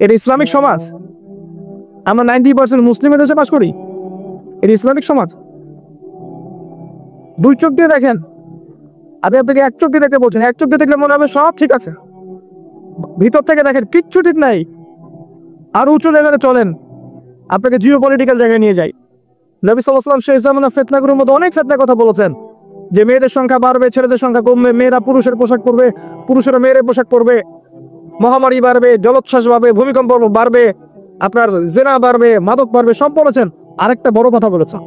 এটা ইসলামিক সমাজ? আমরা 90% মুসলিমের দেশে বাস করি, এটা ইসলামিক সমাজ? দুই চোখ দিয়ে দেখেন, আমি আপনাকে এক চোখ দিয়ে দেখতে বলছেন, এক চোখ দিয়ে দেখলে মনে হবে সব ঠিক আছে, ভিতর থেকে দেখেন কিচ্ছু ঠিক নাই। আর উঁচু লেভেলে চলেন, আপনাকে জিও পলিটিক্যাল জায়গায় নিয়ে যাই। নবী সাল্লাল্লাহু আলাইহি ওয়াসাল্লাম শেষ জামানার ফিতনাগুলোর মধ্যে অনেক ফিতনার কথা বলেছেন, যে মেয়েদের সংখ্যা বাড়বে, ছেলেদের সংখ্যা কমবে, মেয়েরা পুরুষের পোশাক পরবে, পুরুষেরা মেয়ের পোশাক পরবে, মহামারী বাড়বে, জলোচ্ছ্বাস বাড়বে, ভূমিকম্প বাড়বে, আপনার জিনা বাড়বে, মাদক বাড়বে, সব বলেছেন। আরেকটা বড় কথা বলেছেন,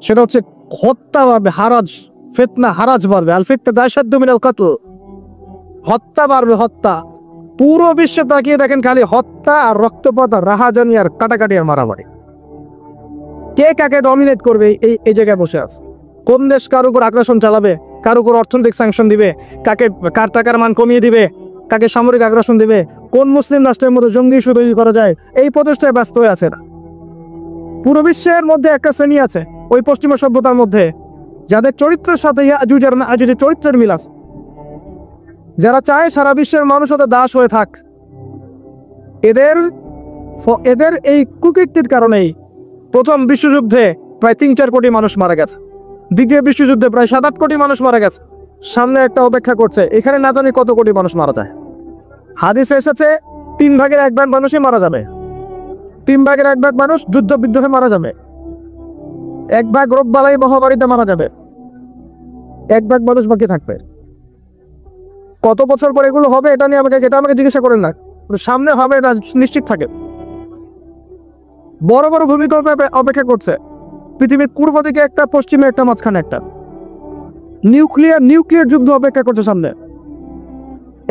সেটা হচ্ছে হত্যা বাড়বে, হারাজ, ফিতনা হারাজ বাড়বে। আল ফিতনা আশাদ্দু মিনাল কতল, হত্যা বাড়বে, হত্যা। পুরো বিশ্বে তাকিয়ে দেখেন খালি হত্যা আর রক্তপাত আর রাহাজানি আর কাটাকাটি আর মারামারি। কে কাকে ডমিনেট করবে এই জায়গায় বসে আছে। কোন দেশ কার উপর আগ্রাসন চালাবে, কার উপর অর্থনৈতিক স্যাংশন দিবে, কার টাকার মান কমিয়ে দিবে, কাকে সামরিক আগ্রাসন দিবে, কোন মুসলিম রাষ্ট্রের মধ্যে জঙ্গি ইস্যু তৈরি করা যায়, এই প্রচেষ্টায় ব্যস্ত হয়ে আছে না। পুরো বিশ্বের মধ্যে একটা শ্রেণী আছে ওই পশ্চিমা সভ্যতার মধ্যে, যাদের চরিত্রের সাথে আজুজের চরিত্রের মিল আছে, যারা চায় সারা বিশ্বের মানুষ ওদের দাস হয়ে থাক। এদের এই কুকীর্তির কারণেই প্রথম বিশ্বযুদ্ধে প্রায় 3-4 কোটি মানুষ মারা গেছে, দ্বিতীয় বিশ্বযুদ্ধে প্রায় 7-8 কোটি মানুষ মারা গেছে। সামনে একটা অপেক্ষা করছে, এখানে না জানি কত কোটি মানুষ মারা যায়। হাদিসে এসেছে 3 ভাগের 1 ভাগ মানুষই মারা যাবে, 3 ভাগের 1 ভাগ মানুষ যুদ্ধ বিদ্রোহে মারা যাবে, 1 ভাগ রোগ বালাই মহামারীতে মারা যাবে, 1 ভাগ মানুষ বাকি থাকবে। কত বছর পর এগুলো হবে এটা নিয়ে আমাকে জিজ্ঞাসা করেন না, সামনে হবে এটা নিশ্চিত থাকে। বড় বড় ভূমিকম্প অপেক্ষা করছে পৃথিবীর পূর্ব দিকে একটা, পশ্চিমে একটা, মাঝখানে একটা। নিউক্লিয়ার যুদ্ধ অপেক্ষা করছে সামনে।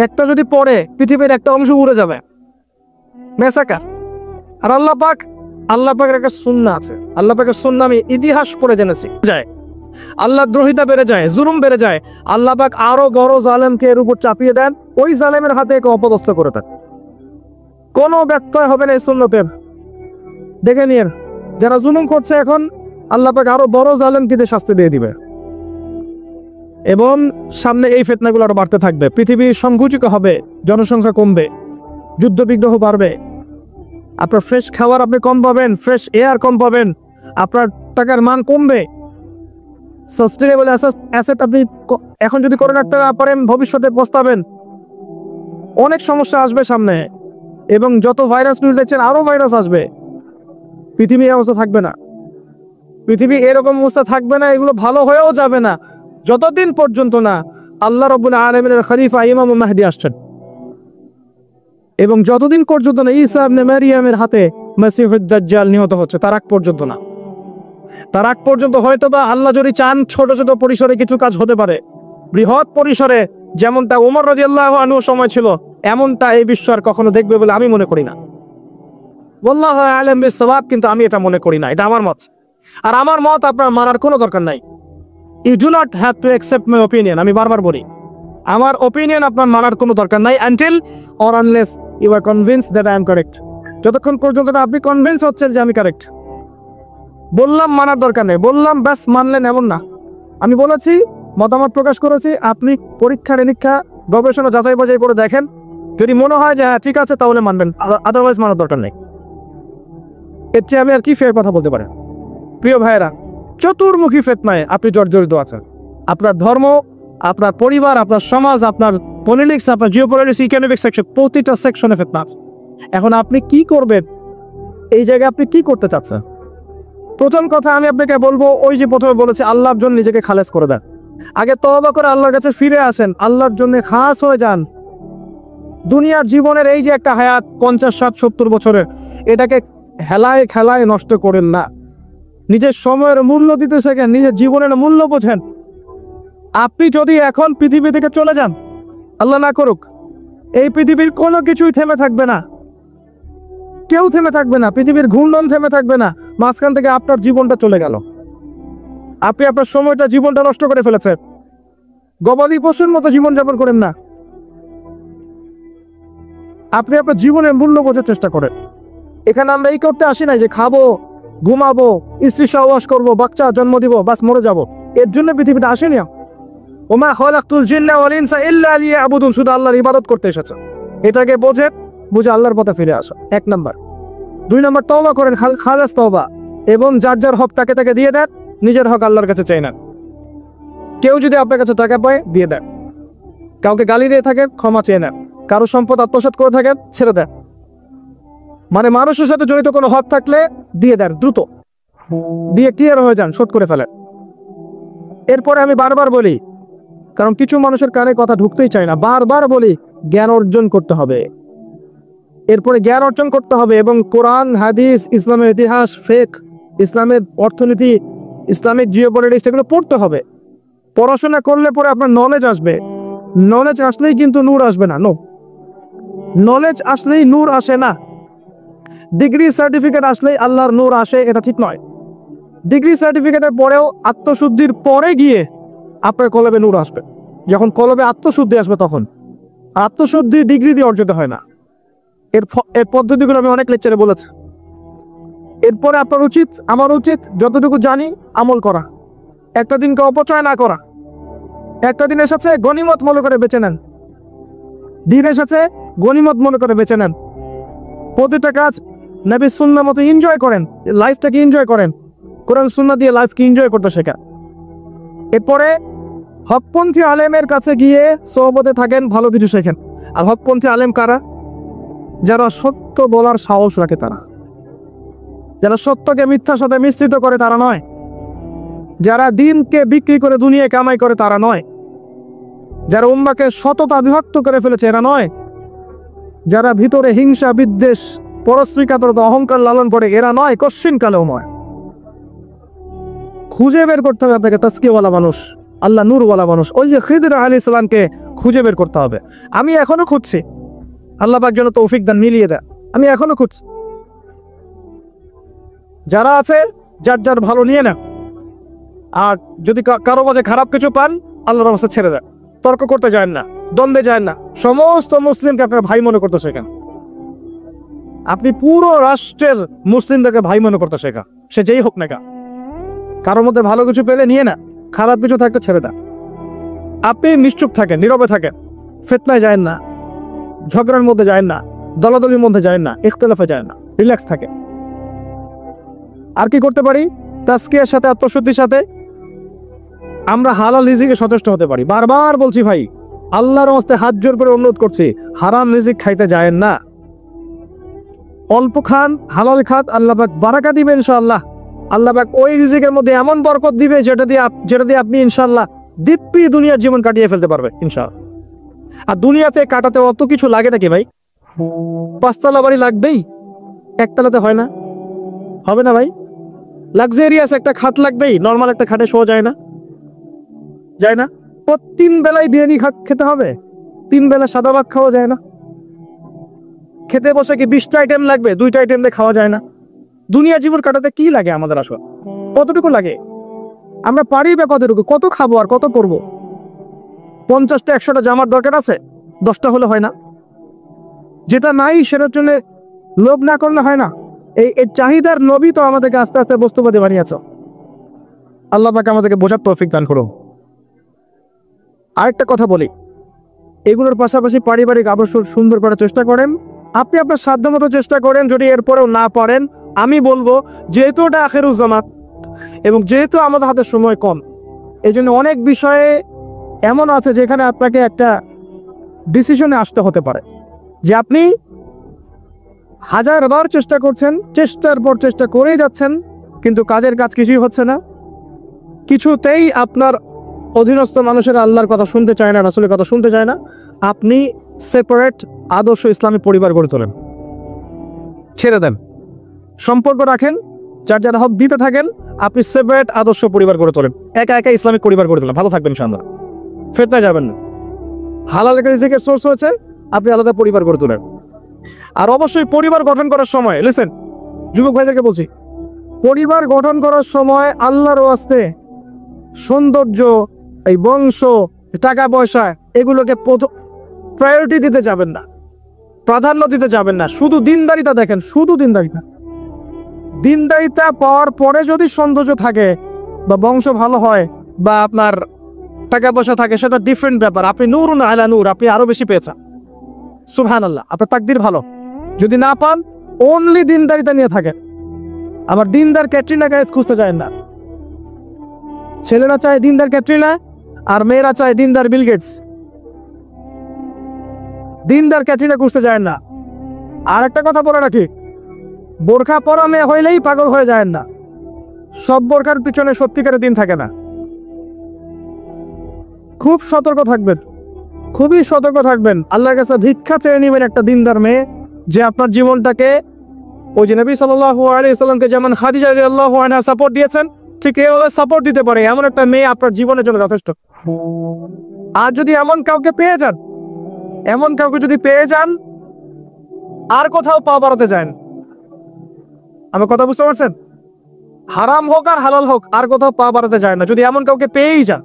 একটা যদি পড়ে পৃথিবীর একটা অংশ উড়ে যাবে, মেসাকার। আর আল্লাহ পাকের একটা সুন্নাহ আছে, আল্লাহ পাকের সুন্নাহ আমি ইতিহাস পড়ে জেনেছি, যায় আল্লাহ দ্রোহিতা বেড়ে যায়, জুলুম বেড়ে যায়, আল্লাহ পাক আরো বড় জালেমকে এর উপর চাপিয়ে দেন, ওই জালেমের হাতে একে অপদস্থ করে দেন। কোনো ব্যত্যয় হবে না এই সুন্নতের। দেখে নিন, যারা জুলুম করছে এখন আল্লাহ পাক আরো বড় জালেমকে শাস্তি দিয়ে দিবে। এবং সামনে এই ফিতনাগুলো আরো বাড়তে থাকবে, পৃথিবী সংকুচিত হবে, জনসংখ্যা কমবে, যুদ্ধ বিগ্রহ বাড়বে, আপনার ফ্রেশ খাবার আপনি কম পাবেন, ফ্রেশ এয়ার কম পাবেন, আপনার টাকার মান কমবে। সাস্টেনেবল অ্যাসেট আপনি এখন যদি করে রাখতে না পারেন ভবিষ্যতে পস্তাবেন। অনেক সমস্যা আসবে সামনে, এবং যত ভাইরাস নিউজ দেখছেন আরো ভাইরাস আসবে। পৃথিবী এই অবস্থা থাকবে না, পৃথিবী এরকম অবস্থা থাকবে না, এগুলো ভালো হয়েও যাবে না যতদিন পর্যন্ত না আল্লাহ রাব্বুল আলামিনের খলিফা ইমাম মাহদী আসছেন, এবং যতদিন পর্যন্ত না ঈসা ইবনে মারইয়ামের হাতে মাসিহুদ দাজ্জাল নিহত হচ্ছে, তার আগ পর্যন্ত না। তার আগ পর্যন্ত হয়তো বা আল্লাহ যদি চান ছোট ছোট পরিসরে কিছু কাজ হতে পারে, বৃহৎ পরিসরে যেমনটা ওমর রাদিয়াল্লাহু আনহু সময় ছিল, এমনটা এই বিশ্ব আর কখনো দেখবে বলে আমি মনে করি না। ওয়াল্লাহু আ'লাম বিস-সাওয়াব, কিন্তু আমি এটা মনে করি না, এটা আমার মত। আর আমার মত আপনার মানার কোনো দরকার নাই। You do not have to accept my opinion. আমি বারবার বলি, আমার ওপিনিয়ন আপনার মানার কোনো দরকার নাই, until or unless you are convinced that I am correct. যতক্ষণ পর্যন্ত না আপনি কনভিন্স হচ্ছেন যে আমি কারেক্ট। বললাম মানার দরকার নেই, বললাম ব্যাস মানলেন এমন না। আমি বলেছি, মতামত প্রকাশ করেছি, আপনি পরীক্ষা নিরীক্ষা গবেষণা যাচাই বাছাই করে দেখেন, যদি মনে হয় যে হ্যাঁ ঠিক আছে তাহলে মানবেন, আদারওয়াইজ মানার দরকার নেই। এর চেয়ে আমি আর কি ফের কথা বলতে পারেন? প্রিয় ভাইয়েরা, চতুর্মুখী ফিতনায় আপনি জর্জরিত আছেন। আপনার ধর্ম, আপনার পরিবার, আপনার সমাজ, আপনার পলিটিক্স, আপনার জিওপলিটিক্স, ইকোনমিক সেকশন, প্রতিটা সেকশনে ফিতনা আছে। এখন আপনি কি করবেন? এই জায়গায় আপনি কি করতে চাচ্ছেন? প্রথম কথা আমি আপনাকে বলবো, ওই যে প্রথমে বলেছি, আল্লাহর জন্য নিজেকে খালেস করে দেন। আগে তওবা করে আল্লাহর কাছে ফিরে আসেন, আল্লাহর জন্য খাস হয়ে যান। দুনিয়ার জীবনের এই যে একটা হায়াত 50, 60, 70 বছরের, এটাকে হেলায় খেলায় নষ্ট করেন না। নিজের সময়ের মূল্য দিতে শেখেন, নিজের জীবনের মূল্য বোঝেন। আপনি যদি এখন পৃথিবী থেকে চলে যান, আল্লাহ না করুক, এই পৃথিবীর কোনো কিছুই থেমে থাকবে না, কেউ থেমে থাকবে না, পৃথিবীর ঘূর্ণন থেমে থাকবে না। মাঝখান থেকে আপনার জীবনটা চলে গেল, আপনি আপনার সময়টা, জীবনটা নষ্ট করে ফেলেছেন। গবাদি পশুর মতো জীবনযাপন করেন না, আপনি আপনার জীবনের মূল্য বোঝার চেষ্টা করেন। এখানে আমরা এই করতে আসি না যে খাবো, ঘুমাবো, স্ত্রী সহবাস করবো, বাচ্চা জন্ম দিব, বাস মরে যাব। এর জন্য পৃথিবীটা আসেনি। ওমা খালাকতুল জিন্না ওয়াল ইনসা ইল্লা লিয়াবুদুন, শুধু আল্লাহর ইবাদত করতে এসেছে। এটাকে বোঝেন, বুঝে আল্লাহর পথে ফিরে আসো, 1 নাম্বার। 2 নাম্বার, তওবা করেন, খালাস তওবা, এবং যার যার হক তাকে তাকে দিয়ে দেন, নিজের হক আল্লাহর কাছে চাই না। কেউ যদি আপনার কাছে টাকা পায় দিয়ে দেন, কাউকে গালি দিয়ে থাকেন ক্ষমা চেয়ে নেন, কারো সম্পদ আত্মসাৎ করে থাকেন ছেড়ে দেন। মানে মানুষের সাথে জড়িত কোনো হক থাকলে দিয়ে দেন, দ্রুত দিয়ে ক্লিয়ার হয়ে যান, শোধ করে ফেলেন। এরপরে আমি বারবার বলি, কারণ কিছু মানুষের কানে কথা ঢুকতেই চায় না, বারবার বলি জ্ঞান অর্জন করতে হবে। এরপরে জ্ঞান অর্জন করতে হবে এবং কোরআন, হাদিস, ইসলামের ইতিহাস, ফিকহ, ইসলামের অর্থনীতি, ইসলামিক জিওপলিটিক্স এগুলো পড়তে হবে। পড়াশোনা করলে পরে আপনার নলেজ আসবে। নলেজ আসলেই কিন্তু নূর আসবে না। নলেজ আসলেই নূর আসে না। ডিগ্রি সার্টিফিকেট আসলেই আল্লাহর নূর আসে, এটা ঠিক নয়। ডিগ্রি সার্টিফিকেটের পরেও আত্মশুদ্ধির পরে গিয়ে আপনার কলবে নূর আসবে। যখন কলবে আত্মশুদ্ধি আসবে তখন। আত্মশুদ্ধি ডিগ্রি দিয়ে অর্জিত হয় না। এর পদ্ধতিগুলো আমি অনেক লেকচারে বলেছি। এরপরে আপনার উচিত, আমার উচিত, যতটুকু জানি আমল করা, একটা দিনকে অপচয় না করা। একটা দিন এসেছে গনিমত মনে করে বেঁচে নেন। দিন এসেছে গনিমত মনে করে বেঁচে নেন। প্রতিটা কাজ নবী সুন্নাহ মতো এনজয় করেন, লাইফটাকে এনজয় করেন। কোরআন সুন্নাহ দিয়ে লাইফকে এনজয় করতে শেখা। এরপরে হকপন্থী আলেমের কাছে গিয়ে সোহবতে থাকেন, ভালো কিছু শেখেন। আর হকপন্থী আলেম কারা? যারা সত্য বলার সাহস রাখে, তারা। যারা সত্যকে মিথ্যার সাথে মিশ্রিত করে তারা নয়। যারা দিনকে বিক্রি করে দুনিয়ায় কামাই করে তারা নয়। যারা উম্মাকে সততা বিভক্ত করে ফেলেছে এরা নয়। যারা ভিতরে হিংসা, বিদ্বেষ, পরশ্রীকাতরতা, অহংকার লালন করে এরা নয়, কশ্চিন কালেও নয়। খুঁজে বের করতে হবে আপনাকে তাসকিয়াওয়ালা মানুষ, আল্লাহ নূরওয়ালা মানুষ। ওই যে খিদর আলাইহিস সালামকে খুঁজে বের করতে হবে। আমি এখনো খুঁজছি, আল্লাহ পাক যেন তৌফিক দান, মিলিয়ে দেয়। আমি এখনো খুঁজছি। যারা আছে যার যার ভালো নিয়ে নেন, আর যদি কারো মাঝে খারাপ কিছু পান আল্লাহর রাস্তায় ছেড়ে দেন। তর্ক করতে যায় না, দ্বন্দ্বে যায় না। সমস্ত মুসলিমকে আপনার ভাই মনে করতে শেখান। আপনি পুরো রাষ্ট্রের মুসলিমদেরকে ভাই মনে করতে শেখা, সে যেই হোক না কেন। কারোর মধ্যে ভালো কিছু পেলে নিয়ে না, খারাপ কিছু থাকলে ছেড়ে দেন। আপনি নিশ্চুপ থাকেন, নীরবে থাকেন, ফিতনায় যায় না, ঝগড়ার মধ্যে যায় না, দলাদলির মধ্যে যায় না, ইখতিলাফে যায় না, রিল্যাক্স থাকে। আর কি করতে পারি? তাসকিয়ার সাথে, আত্মশুদ্ধির সাথে আমরা হালাল রিজিকে সচেষ্ট হতে পারি। বারবার বলছি ভাই, আল্লাহর রাস্তে হাত জোর করে অনুরোধ করছি, হারাম রিজিক খাইতে যায়েন না। অল্প খান, হালাল খান, আল্লাহ পাক বারাকা দিবে ইনশাআল্লাহ। আল্লাহ পাক ওই রিজিকের মধ্যে এমন বরকত দিবে যেটা দিয়ে আপনি ইনশাআল্লাহ দিব্যি দুনিয়ার জীবন কাটিয়ে ফেলতে পারবে ইনশাআল্লাহ। আর দুনিয়াতে কাটাতে অত কিছু লাগে নাকি ভাই? 5 তলা বাড়ি লাগবেই, একতলাতে হয় না, হবে না ভাই? লাক্সারিয়াস একটা খাট লাগবেই, নর্মাল একটা খাটে শোয়া যায় না, যায় না। 3 বেলায় বিরিয়ানি খেতে হবে, 3 বেলা সাদা ভাত খাওয়া যায় না। খেতে বসে কি 20টা আইটেম লাগবে, 2টা আইটেম দিয়ে খাওয়া যায় না। দুনিয়া জীবন কাটাতে কি লাগে আমাদের? আসলে কতটুকু লাগে? আমরা পারি বা কতটুকু? কত খাবো আর কত করবো? 50টা 100টা জামার দরকার আছে, 10টা হলে হয় না? যেটা নাই সেটার জন্য লোভ না করলে হয় না। এই চাহিদার নবী তো আমাদেরকে আস্তে আস্তে বস্তুবাদী বানিয়েছে। আল্লাহ পাক আমাদেরকে বোঝার তৌফিক দান করুন। আরেকটা কথা বলি, এগুলোর পাশাপাশি পারিবারিক আদর্শ সুন্দর করার চেষ্টা করেন। আপনি আপনার সাধ্যমতো চেষ্টা করেন। যদি এরপরেও না পারেন, আমি বলবো যেহেতু ওটা আখিরুজ্জামান এবং যেহেতু আমাদের হাতে সময় কম, এই জন্য অনেক বিষয়ে এমন আছে যেখানে আপনাকে একটা ডিসিশনে আসতে হতে পারে যে আপনি 1000বার চেষ্টা করছেন, চেষ্টার পর চেষ্টা করেই যাচ্ছেন, কিন্তু কাজের কাজ কিছুই হচ্ছে না। কিছুতেই আপনার অধীনস্থ মানুষের আল্লাহর কথা শুনতে চায় না, রাসূলের কথা শুনতে চায় না। আপনি সেপারেট আদর্শ ইসলামী পরিবার গড়ে তোলেন, ছেড়ে দেন, সম্পর্ক রাখেন, যার যার হক দিতে থাকেন। আপনি সেপারেট আদর্শ পরিবার গড়ে তোলেন, একা একা ইসলামিক পরিবার গড়ে তোলেন, ভালো থাকবেন ইনশাআল্লাহ, ফিতনায় যাবেন না। হালাল রিজিকের সোর্স হচ্ছে আপনি আলাদা পরিবার গড়ে তোলেন। আর অবশ্যই পরিবার গঠন করার সময়, লিসেন যুবক ভাইদেরকে বলছি, পরিবার গঠন করার সময় আল্লাহর ওয়াস্তে সৌন্দর্য, এই বংশ, টাকা পয়সা এগুলোকে প্রায়োরিটি দিতে যাবেন না, প্রাধান্য দিতে যাবেন না। শুধু দিনদারিতা দেখেন, শুধু দিনদারিতা। দিনদারিতা পাওয়ার পরে যদি সৌন্দর্য থাকে বা বংশ ভালো হয় বা আপনার টাকা পয়সা থাকে, সেটা ডিফারেন্ট ব্যাপার। আপনি নূরুন আলা নূর, আপনি আরো বেশি পেয়েছেন, সুবহানাল্লাহ, আপনার তাকদির ভালো। যদি না পান অনলি দিনদারিতা নিয়ে থাকেন। আবার দিনদার ক্যাটরিনা কাইফ খুঁজতে চায় না। ছেলেরা চায় দিনদার ক্যাটরিনা, আর মেয়েরা চায় দিনদার বিল গেটস। দিনদার ক্যাটরিনা খুঁজতে যায় না। আর একটা কথা বলে রাখি, বোরখা পরা মেয়ে হইলেই পাগল হয়ে যায় না। সব বোরখার পিছনে সত্যিকারের দিন থাকে না। খুব সতর্ক থাকবেন, খুবই সতর্ক থাকবেন। আল্লাহর কাছে ভিক্ষা চেয়ে নেবেন একটা দিনদার মেয়ে, যে আপনার জীবনটাকে ওই যে নবী সাল্লাল্লাহু আলাইহি ওয়াসাল্লামকে যেমন খাদিজা রাদিয়াল্লাহু আনহা সাপোর্ট দিয়েছেন, ঠিক এইভাবে সাপোর্ট দিতে পারে এমন একটা মেয়ে আপনার জীবনের জন্য যথেষ্ট। আর যদি এমন কাউকে পেয়ে যান, এমন কাউকে যদি পেয়ে যান, আর কোথাও পা বাড়াতে যান। আমার কথা বুঝতে পারছেন? হারাম হোক আর হালাল হোক, আর কোথাও পা বাড়াতে যায় না। যদি এমন কাউকে পেয়েই যান,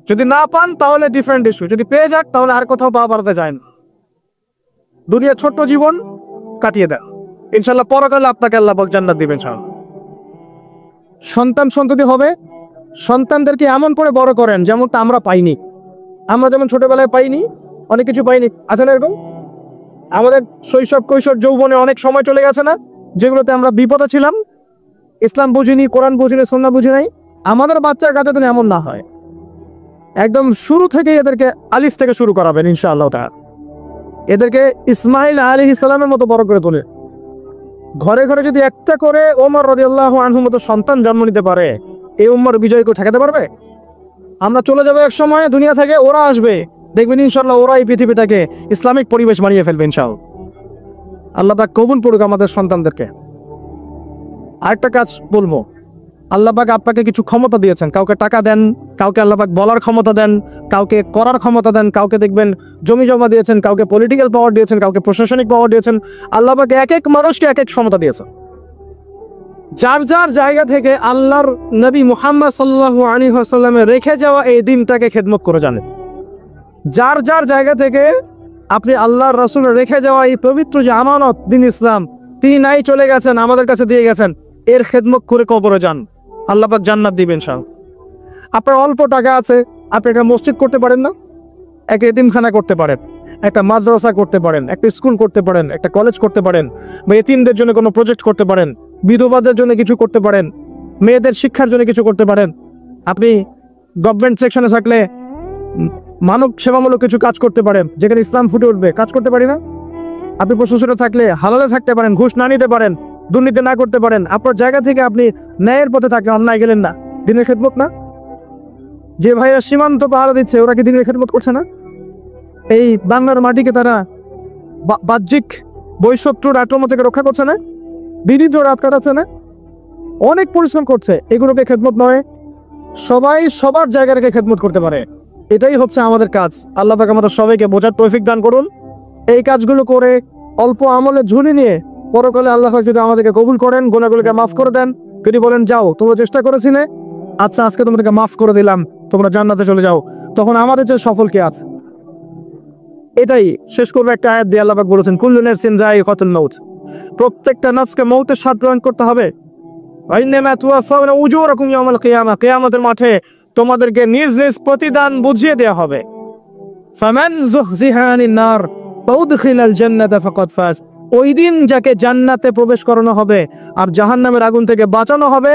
যদি না পান তাহলে ডিফারেন্ট ইস্যু, যদি পেয়ে যান তাহলে আর কোথাও পা বাড়াতে যায় না। দুনিয়া ছোট্ট জীবন কাটিয়ে দেন, ইনশাল্লাহ পরকালে আপনাকে আল্লাহ পাক জান্নাত দিবেন। সন্তান সন্ততি হবে, সন্তানদেরকে এমন করে বড় করেন যেমনটা আমরা পাইনি। আমরা যেমন ছোটবেলায় পাইনি, অনেক কিছু পাইনি, আছে না এরকম? আমাদের শৈশব কৈশোর যৌবনে অনেক সময় চলে গেছে না, যেগুলোতে আমরা বিপদে ছিলাম, ইসলাম বুঝিনি, কোরআন বুঝিনি, সুন্নাহ বুঝি নাই। আমাদের বাচ্চার কাছে যেন এমন না হয়। একদম শুরু থেকে এদেরকে আলিফ থেকে শুরু করাবেন ইনশাআল্লাহ তাআলা। এদেরকে ইসমাইল আলাইহিস সালামের মতো বড় করে তোলে। ঘরে ঘরে যদি একটা করে ওমর রাদিয়াল্লাহু আনহুর মতো সন্তান জন্ম নিতে পারে, এই উম্মার বিজয়কে ঠেকাতে পারবে? আমরা চলে যাবো এক সময় দুনিয়া থেকে, ওরা আসবে, দেখবেন ইনশাআল্লাহ ওরা এই পৃথিবীটাকে ইসলামিক পরিবেশ বানিয়ে ফেলবে ইনশাআল্লাহ। আল্লাহ পাক কবুল করুক আমাদের সন্তানদেরকে। আরেকটা কাজ বলবো, আল্লাহ পাক আপনাকে কিছু ক্ষমতা দিয়েছেন। কাউকে টাকা দেন, কাউকে আল্লাহ পাক বলার ক্ষমতা দেন, কাউকে করার ক্ষমতা দেন, কাউকে দেখবেন জমি জমা দিয়েছেন, কাউকে পলিটিক্যাল পাওয়ার দিয়েছেন, কাউকে প্রশাসনিক পাওয়ার দিয়েছেন। আল্লাহ পাক এক এক মানুষকে এক এক ক্ষমতা দিয়েছেন। যার যার জায়গা থেকে আল্লাহর নবী মুহাম্মদ সাল্লাল্লাহু আলাইহি ওয়াসাল্লামে রেখে যাওয়া এই দিনটাকে খেদমত করে জানেন। যার যার জায়গা থেকে আপনি আল্লাহর রাসূল রেখে যাওয়া এই পবিত্র যে আমানত দিন ইসলাম, তিনি নাই চলে গেছেন, আমাদের কাছে দিয়ে গেছেন, এর খেদমত করে কবরে যান, আল্লাহ পাক জান্নাত দিবেন ইনশাআল্লাহ। আপনার অল্প টাকা আছে, আপনি একটা মসজিদ করতে পারেন না? একটা এতিমখানা করতে পারেন, একটা মাদ্রাসা করতে পারেন, একটা স্কুল করতে পারেন, একটা কলেজ করতে পারেন, বা এতিমদের জন্য কোনো প্রজেক্ট করতে পারেন, বিধবাদের জন্য কিছু করতে পারেন, মেয়েদের শিক্ষার জন্য কিছু করতে পারেন। আপনি গভর্নমেন্ট সেকশনে থাকলে মানব সেবামূলক কিছু কাজ করতে পারেন, যেখানে ইসলাম ফুটে উঠবে, কাজ করতে পারি না? আপনি প্রশাসনে থাকলে হালালে থাকতে পারেন, ঘুষ না নিতে পারেন, দুর্নীতি না করতে পারেন। আপনার জায়গা থেকে আপনি ন্যায়ের পথে থাকলে অন্যায় গেলেন না, দিনের খেদমত না? যে ভাইরা সীমান্ত পাহারা দিচ্ছে, ওরা কি দিনের খেদমত করছে না? এই বাংলার মাটিকে তারা বাহ্যিক বৈশত্রুর আক্রমণ থেকে রক্ষা করছে না? বিনীত রাত কাটাচ্ছে না? অনেক পরিশ্রম করছে। এগুলোকে খেদমত নয়? সবাই সবার জায়গা থেকে খেদমত করতে পারে, এটাই হচ্ছে আমাদের কাজ। আল্লাহ পাক আমাদের সবাইকে বোঝার তৌফিক দান করুন। এই কাজগুলো করে অল্প আমলে ঝুলি নিয়ে পরকালে আল্লাহ যদি আমাদেরকে কবুল করেন, গুনাহগুলোকে মাফ করে দেন, যদি বলেন যাও তোমরা চেষ্টা করেছিলে, আচ্ছা আজকে তোমাদেরকে মাফ করে দিলাম, তোমরা জান্নাতে চলে যাও, তখন আমাদের যে সফল কে আছে? এটাই শেষ করবে একটা আয়াত দিয়ে। আল্লাহ পাক বলেছেন কুল্লু নাফসিন যায়িকাতুল মাউত, প্রত্যেকটা নফসকে মৌতের স্বাদ গ্রহণ করতে হবে। ওয়াইন্নামা তুওয়াফাউনা উজুরাকুম ইয়াওমাল কিয়ামা, কিয়ামতের মাঠে তোমাদেরকে নিজ নিজ প্রতিদান বুঝিয়ে দেওয়া হবে। ফামান যুহজিহা আনিন নার ওয়া উদখিলাল জান্নাতা ফাকাদ ফাজ, ওই দিন যাকে জান্নাতে প্রবেশ করানো হবে আর জাহান্নামের আগুন থেকে বাঁচানো হবে,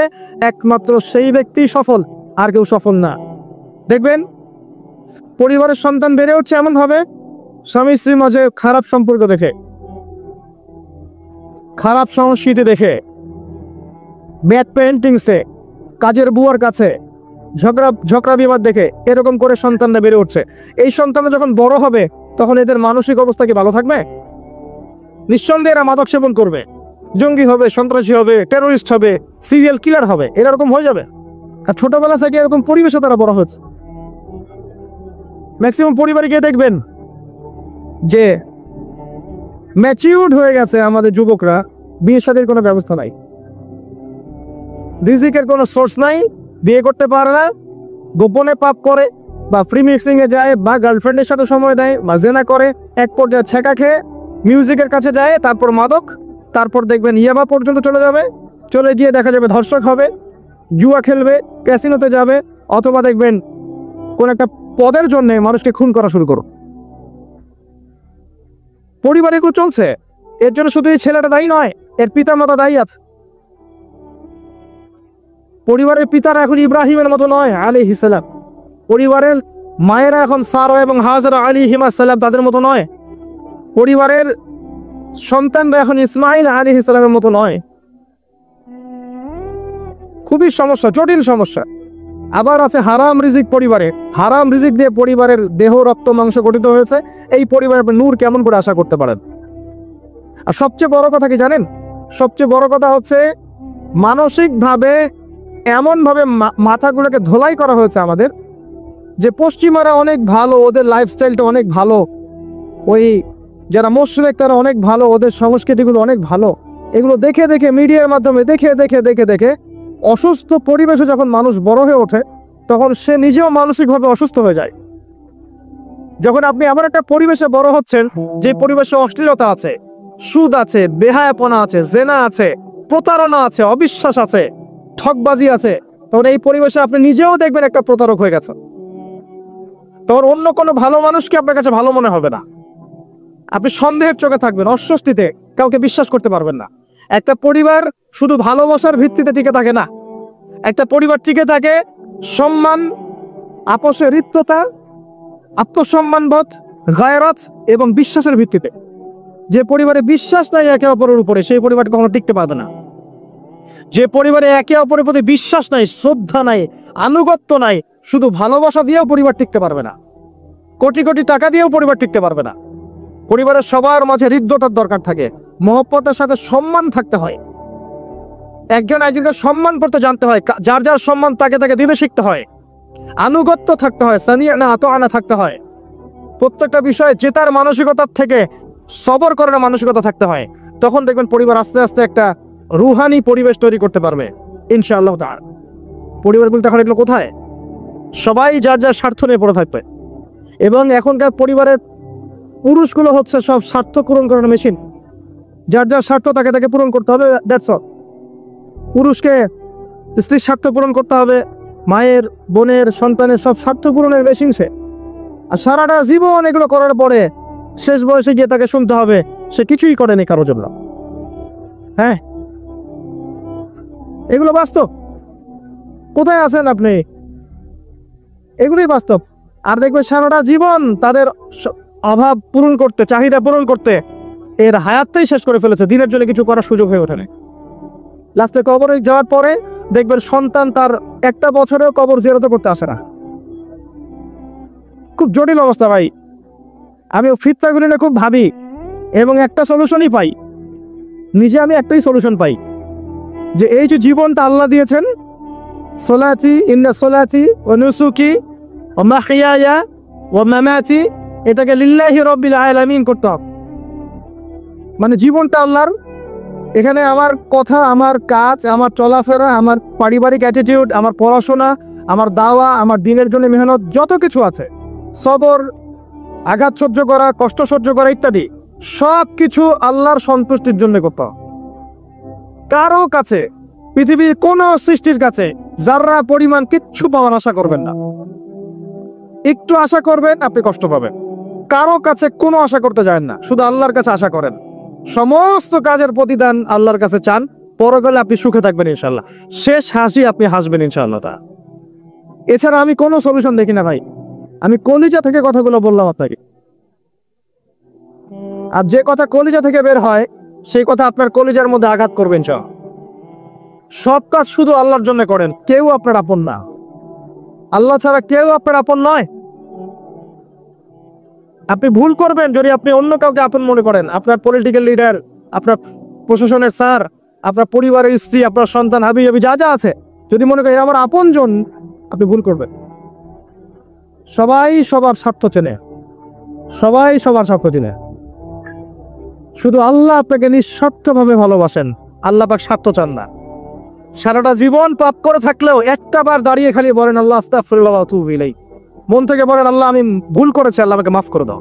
একমাত্র সেই ব্যক্তি সফল, আর কেউ সফল না। দেখবেন পরিবারের সন্তান বেড়ে উঠছে এমন ভাবে, স্বামী স্ত্রীর মাঝে খারাপ সম্পর্ক দেখে, খারাপ সংস্কৃতি দেখে, ব্যাড পেন্টিংসে, কাজের বুয়ার কাছে ঝগড়া বিবাদ দেখে, এরকম করে সন্তানরা বেড়ে উঠছে। এই সন্তানরা যখন বড় হবে তখন এদের মানসিক অবস্থা কি ভালো থাকবে? নিঃসন্দেহে এরা মাদক সেবন করবে, জঙ্গি হবে, সন্ত্রাসী হবে, টেরোরিস্ট হবে, সিরিয়াল কিলার হবে, এরকম হয়ে যাবে। আর ছোটবেলা থেকে এরকম পরিবেশে তারা বড় হচ্ছে। ম্যাক্সিমাম পরিবারে গিয়ে দেখবেন যে ম্যাচিউরড হয়ে গেছে আমাদের যুবকরা, বিয়ে শাদীর কোনো ব্যবস্থা নাই, রিজিকের কোনো সোর্স নাই, বিয়ে করতে পারে না, গোপনে পাপ করে, বা ফ্রি মিক্সিং এ যায়, বা গার্লফ্রেন্ডের সাথে সময় দেয়, বা জেনা করে, এক পর্যায়ে ছেঁকা খেয়ে মিউজিকের কাছে যায়, তারপর মাদক, তারপর দেখবেন ইয়াবা পর্যন্ত চলে যাবে, চলে গিয়ে দেখা যাবে ধর্ষক হবে, জুয়া খেলবে, ক্যাসিনোতে যাবে, অথবা দেখবেন কোন একটা পদের জন্য মানুষকে খুন করা শুরু করো। পরিবার এগুলো চলছে। এর জন্য শুধু এই ছেলেটা দায়ী নয়, এর পিতার মাতা দায়ী আছে। পরিবারের পিতারা এখন ইব্রাহিমের মতো নয় আলাইহিস সালাম, পরিবারের মায়েরা এখন সারা এবং হাজরা আলাইহিস সালাম তাদের মতো নয়, পরিবারের সন্তানরা এখন ইসমাইল আলাইহিস সালামের মতো নয়। খুবই সমস্যা, জটিল সমস্যা। আবার আছে হারাম রিজিক পরিবারে, হারাম রিজিক দিয়ে পরিবারের দেহ রক্ত মাংস গঠিত হয়েছে, এই পরিবারের নূর কেমন করে আশা করতে পারেন? আর সবচেয়ে বড় কথা কি জানেন? সবচেয়ে বড় কথা হচ্ছে মানসিকভাবে এমনভাবে মাথাগুলোকে ধোলাই করা হয়েছে আমাদের, যে পশ্চিমারা অনেক ভালো, ওদের লাইফস্টাইলটা অনেক ভালো, ওই যারা মুশরিক তারা অনেক ভালো, ওদের সংস্কৃতিগুলো অনেক ভালো, এগুলো দেখে দেখে মিডিয়ার মাধ্যমে দেখে দেখে দেখে দেখে অসুস্থ পরিবেশে যখন মানুষ বড় হয়ে ওঠে তখন সে নিজেও মানসিকভাবে অসুস্থ হয়ে যায়। যখন আপনি এমন একটা পরিবেশে বড় হচ্ছেন যে পরিবেশে অশ্লীলতা আছে, সুদ আছে, বেহায়াপনা আছে, জেনা আছে, প্রতারণা আছে, অবিশ্বাস আছে, ঠকবাজি আছে, তখন এই পরিবেশে আপনি নিজেও দেখবেন একটা প্রতারক হয়ে গেছে। তখন অন্য কোনো ভালো মানুষকে আপনার কাছে ভালো মনে হবে না, আপনি সন্দেহের চোখে থাকবেন, অস্বস্তিতে, কাউকে বিশ্বাস করতে পারবেন না। একটা পরিবার শুধু ভালোবাসার ভিত্তিতে টিকে থাকে না, একটা পরিবার টিকে থাকে সম্মান, আপোষে হৃদ্যতা, আত্মসম্মানবোধ, গায়রাত এবং বিশ্বাসের ভিত্তিতে। যে পরিবারে বিশ্বাস নাই একে অপরের উপরে, সেই পরিবার কখনো টিকতে পারবে না। যে পরিবারে একে অপরের প্রতি বিশ্বাস নাই, শ্রদ্ধা নাই, আনুগত্য নাই, শুধু ভালোবাসা দিয়েও পরিবার টিকতে পারবে না, কোটি কোটি টাকা দিয়েও পরিবার টিকতে পারবে না। পরিবারের সবার মাঝে হৃদ্যতার দরকার থাকে, মহব্বতের সাথে সম্মান থাকতে হয়, একজন একজনকে সম্মান করতে জানতে হয়, যার যার সম্মান তাকে তাকে দিতে শিখতে হয়, আনুগত্য থাকতে হয়, সানিয়ানা আতাআনা থাকতে হয়, প্রত্যেকটা বিষয়ে জেতার মানসিকতার থেকে সবর করার মানসিকতা থাকতে হয়। তখন দেখবেন পরিবার আস্তে আস্তে একটা রুহানি পরিবেশ তৈরি করতে পারবে ইনশাআল্লাহ তাআলা। পরিবারগুলো এখন এগুলো কোথায়? সবাই যার যার স্বার্থ নিয়ে পড়ে থাকবে, এবং এখনকার পরিবারের পুরুষগুলো হচ্ছে সব স্বার্থ পূরণ করার মেশিন, যার যার স্বার্থ তাকে তাকে পূরণ করতে হবে, দ্যাটস অল। পুরুষকে স্ত্রীর স্বার্থ পূরণ করতে হবে, মায়ের, বোনের, সন্তানের সব স্বার্থ পূরণের মেশিন সে। আর সারাটা জীবন এগুলো করার পরে শেষ বয়সে গিয়ে তাকে শুনতে হবে সে কিছুই করেনি কারোর জন্য। হ্যাঁ, এগুলো বাস্তব। কোথায় আছেন আপনি? এগুলোই বাস্তব। আর দেখবে সারাটা জীবন তাদের অভাব পূরণ করতে, চাহিদা পূরণ করতে এর হায়াতটাই শেষ করে ফেলেছে, দিনের জন্য কিছু করার সুযোগ হয়ে ওঠে না। লাস্টে কবরে যাওয়ার পরে দেখবেন সন্তান তার একটা বছরেও কবর জিয়ারত করতে আসে না। খুব জটিল অবস্থা ভাই। আমি ফিতনাগুলি নিয়ে খুব ভাবি এবং একটা সলিউশনই পাই, নিজে আমি একটাই সলিউশন পাই, যে এই যে জীবনটা আল্লাহ দিয়েছেন, সলাতি ইন্না সলাতি ওয়া নুসুকি ওয়া মাহইয়ায়া ওয়া মামাতি, এটাকে লিল্লাহি রাব্বিল আলামিন করতে হবে। মানে জীবনটা আল্লাহর, এখানে আমার কথা, আমার কাজ, আমার চলাফেরা, আমার পারিবারিক অ্যাটিটিউড, আমার পড়াশোনা, আমার দাওয়া, আমার দিনের জন্য মেহনত, যত কিছু আছে, সবর, আঘাত সহ্য করা, কষ্ট সহ্য করা ইত্যাদি, সব কিছু আল্লাহর সন্তুষ্টির জন্য করতে হবে। কারো কাছে, পৃথিবীর কোন সৃষ্টির কাছে যারা পরিমাণ কিচ্ছু পাওয়ার আশা করবেন না। একটু আশা করবেন আপনি কষ্ট পাবেন। কারো কাছে কোনো আশা করতে যায় না, শুধু আল্লাহর কাছে আশা করেন। সমস্ত কাজের প্রতিদান আল্লাহর কাছে চান, পরকালে আপনি সুখে থাকবেন ইনশাআল্লাহ, শেষ হাসি আপনি হাসবেন ইনশাআল্লাহ। তা এছাড়া আমি কোনো সলিউশন দেখি না ভাই। আমি কলিজা থেকে কথাগুলো বললাম আপনাকে, আর যে কথা কলিজা থেকে বের হয় সেই কথা আপনার কলিজার মধ্যে আঘাত করবেন। সব কাজ শুধু আল্লাহর জন্য করেন, কেউ আপনার আপন না, আল্লাহ ছাড়া কেউ আপনার আপন নয়। আপনি ভুল করবেন যদি আপনি অন্য কাউকে আপন মনে করেন, আপনার পলিটিক্যাল লিডার, আপনার প্রশাসনের স্যার, আপনার পরিবারের স্ত্রী, আপনার সন্তান, হাবি জাবি যা যা আছে, যদি মনে করেন আমার আপনজন, আপনি ভুল করবেন। সবাই সবার স্বার্থ চেনে, সবাই সবার স্বার্থ চেনে, শুধু আল্লাহ আপনাকে নিঃস্বার্থভাবে ভালোবাসেন, আল্লাহ পাক স্বার্থ চান না। সারাটা জীবন পাপ করে থাকলেও একটা বার দাঁড়িয়ে খালি বলেন আল্লাহ আস্তাগফিরুল্লাহ ওয়া আতুবু ইলাইহি, মন থেকে বলেন আল্লাহ আমি ভুল করেছি, আল্লাহ আমাকে মাফ করে দাও।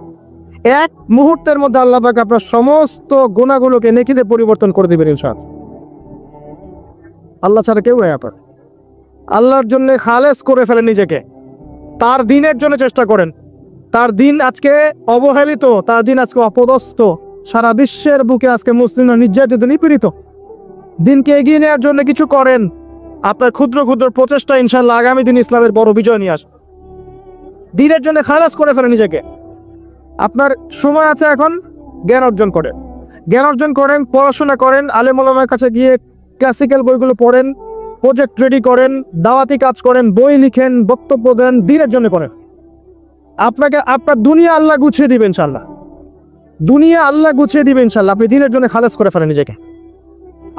এক মুহূর্তের মধ্যে আল্লাহ পাক আপনার সমস্ত গুনাহগুলোকে নেকিতে পরিবর্তন করে দিবেন ইনশাআল্লাহ। আল্লাহ ছাড়া কেউ নেই আপনার। আল্লাহর জন্য খালেস করে ফেলেন নিজেকে, তার দিনের জন্য চেষ্টা করেন। তার দিন আজকে অবহেলিত, তার দিন আজকে অপদস্থ, সারা বিশ্বের বুকে আজকে মুসলিমরা নির্যাতিত নিপীড়িত। দিনকে এগিয়ে নেওয়ার জন্য কিছু করেন, আপনার ক্ষুদ্র ক্ষুদ্র প্রচেষ্টা ইনশাল্লাহ আগামী দিন ইসলামের বড় বিজয় নিয়ে আসবে। দিনের জন্য খালাস করে ফেলেন নিজেকে। আপনার সময় আছে এখন, জ্ঞান অর্জন করেন, জ্ঞান অর্জন করেন, পড়াশোনা করেন, আলেম ওলামার কাছে গিয়ে ক্লাসিক্যাল বইগুলো পড়েন, প্রজেক্ট রেডি করেন, দাওয়াতি কাজ করেন, বই লিখেন, বক্তব্য দেন, দিনের জন্য করেন। আপনাকে আপনার দুনিয়া আল্লাহ গুছিয়ে দিবেন ইনশাল্লাহ, দুনিয়া আল্লাহ গুছিয়ে দিবেন ইনশাল্লাহ। আপনি দিনের জন্য খালাস করে ফেলেন নিজেকে,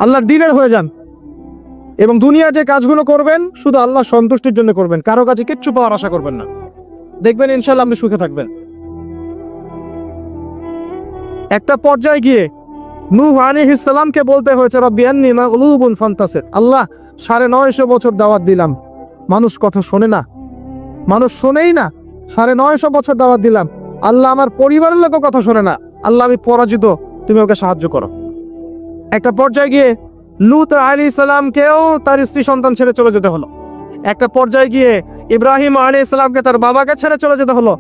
আল্লাহর দিনের হয়ে যান, এবং দুনিয়ার যে কাজগুলো করবেন শুধু আল্লাহ সন্তুষ্টির জন্য করবেন, কারো কাছে কিচ্ছু পাওয়ার আশা করবেন না। দেখবেন ইনশাল্লাহ আপনি সুখে থাকবেন। একটা পর্যায়ে গিয়ে নূহ আলাইহিস সালামকে বলতে হয়েছে রব্বি আন্নী মাগলুবুন ফান্তাসির, আল্লাহ 950 বছর দাওয়াত দিলাম, মানুষ কথা শোনে না, মানুষ শোনেই না। 950 বছর দাওয়াত দিলাম, আল্লাহ আমার পরিবারের লোক কথা শোনে না, আল্লাহ আমি পরাজিত, তুমি ওকে সাহায্য করো। একটা পর্যায়ে গিয়ে লূত আলাইহিস সালামকেও তার স্ত্রী সন্তান ছেড়ে চলে যেতে হলো। একটা পর্যায়ে গিয়ে ইব্রাহিম আলাইহিস সালামকে তার বাবাকে ছেড়ে চলে যেতে হলো।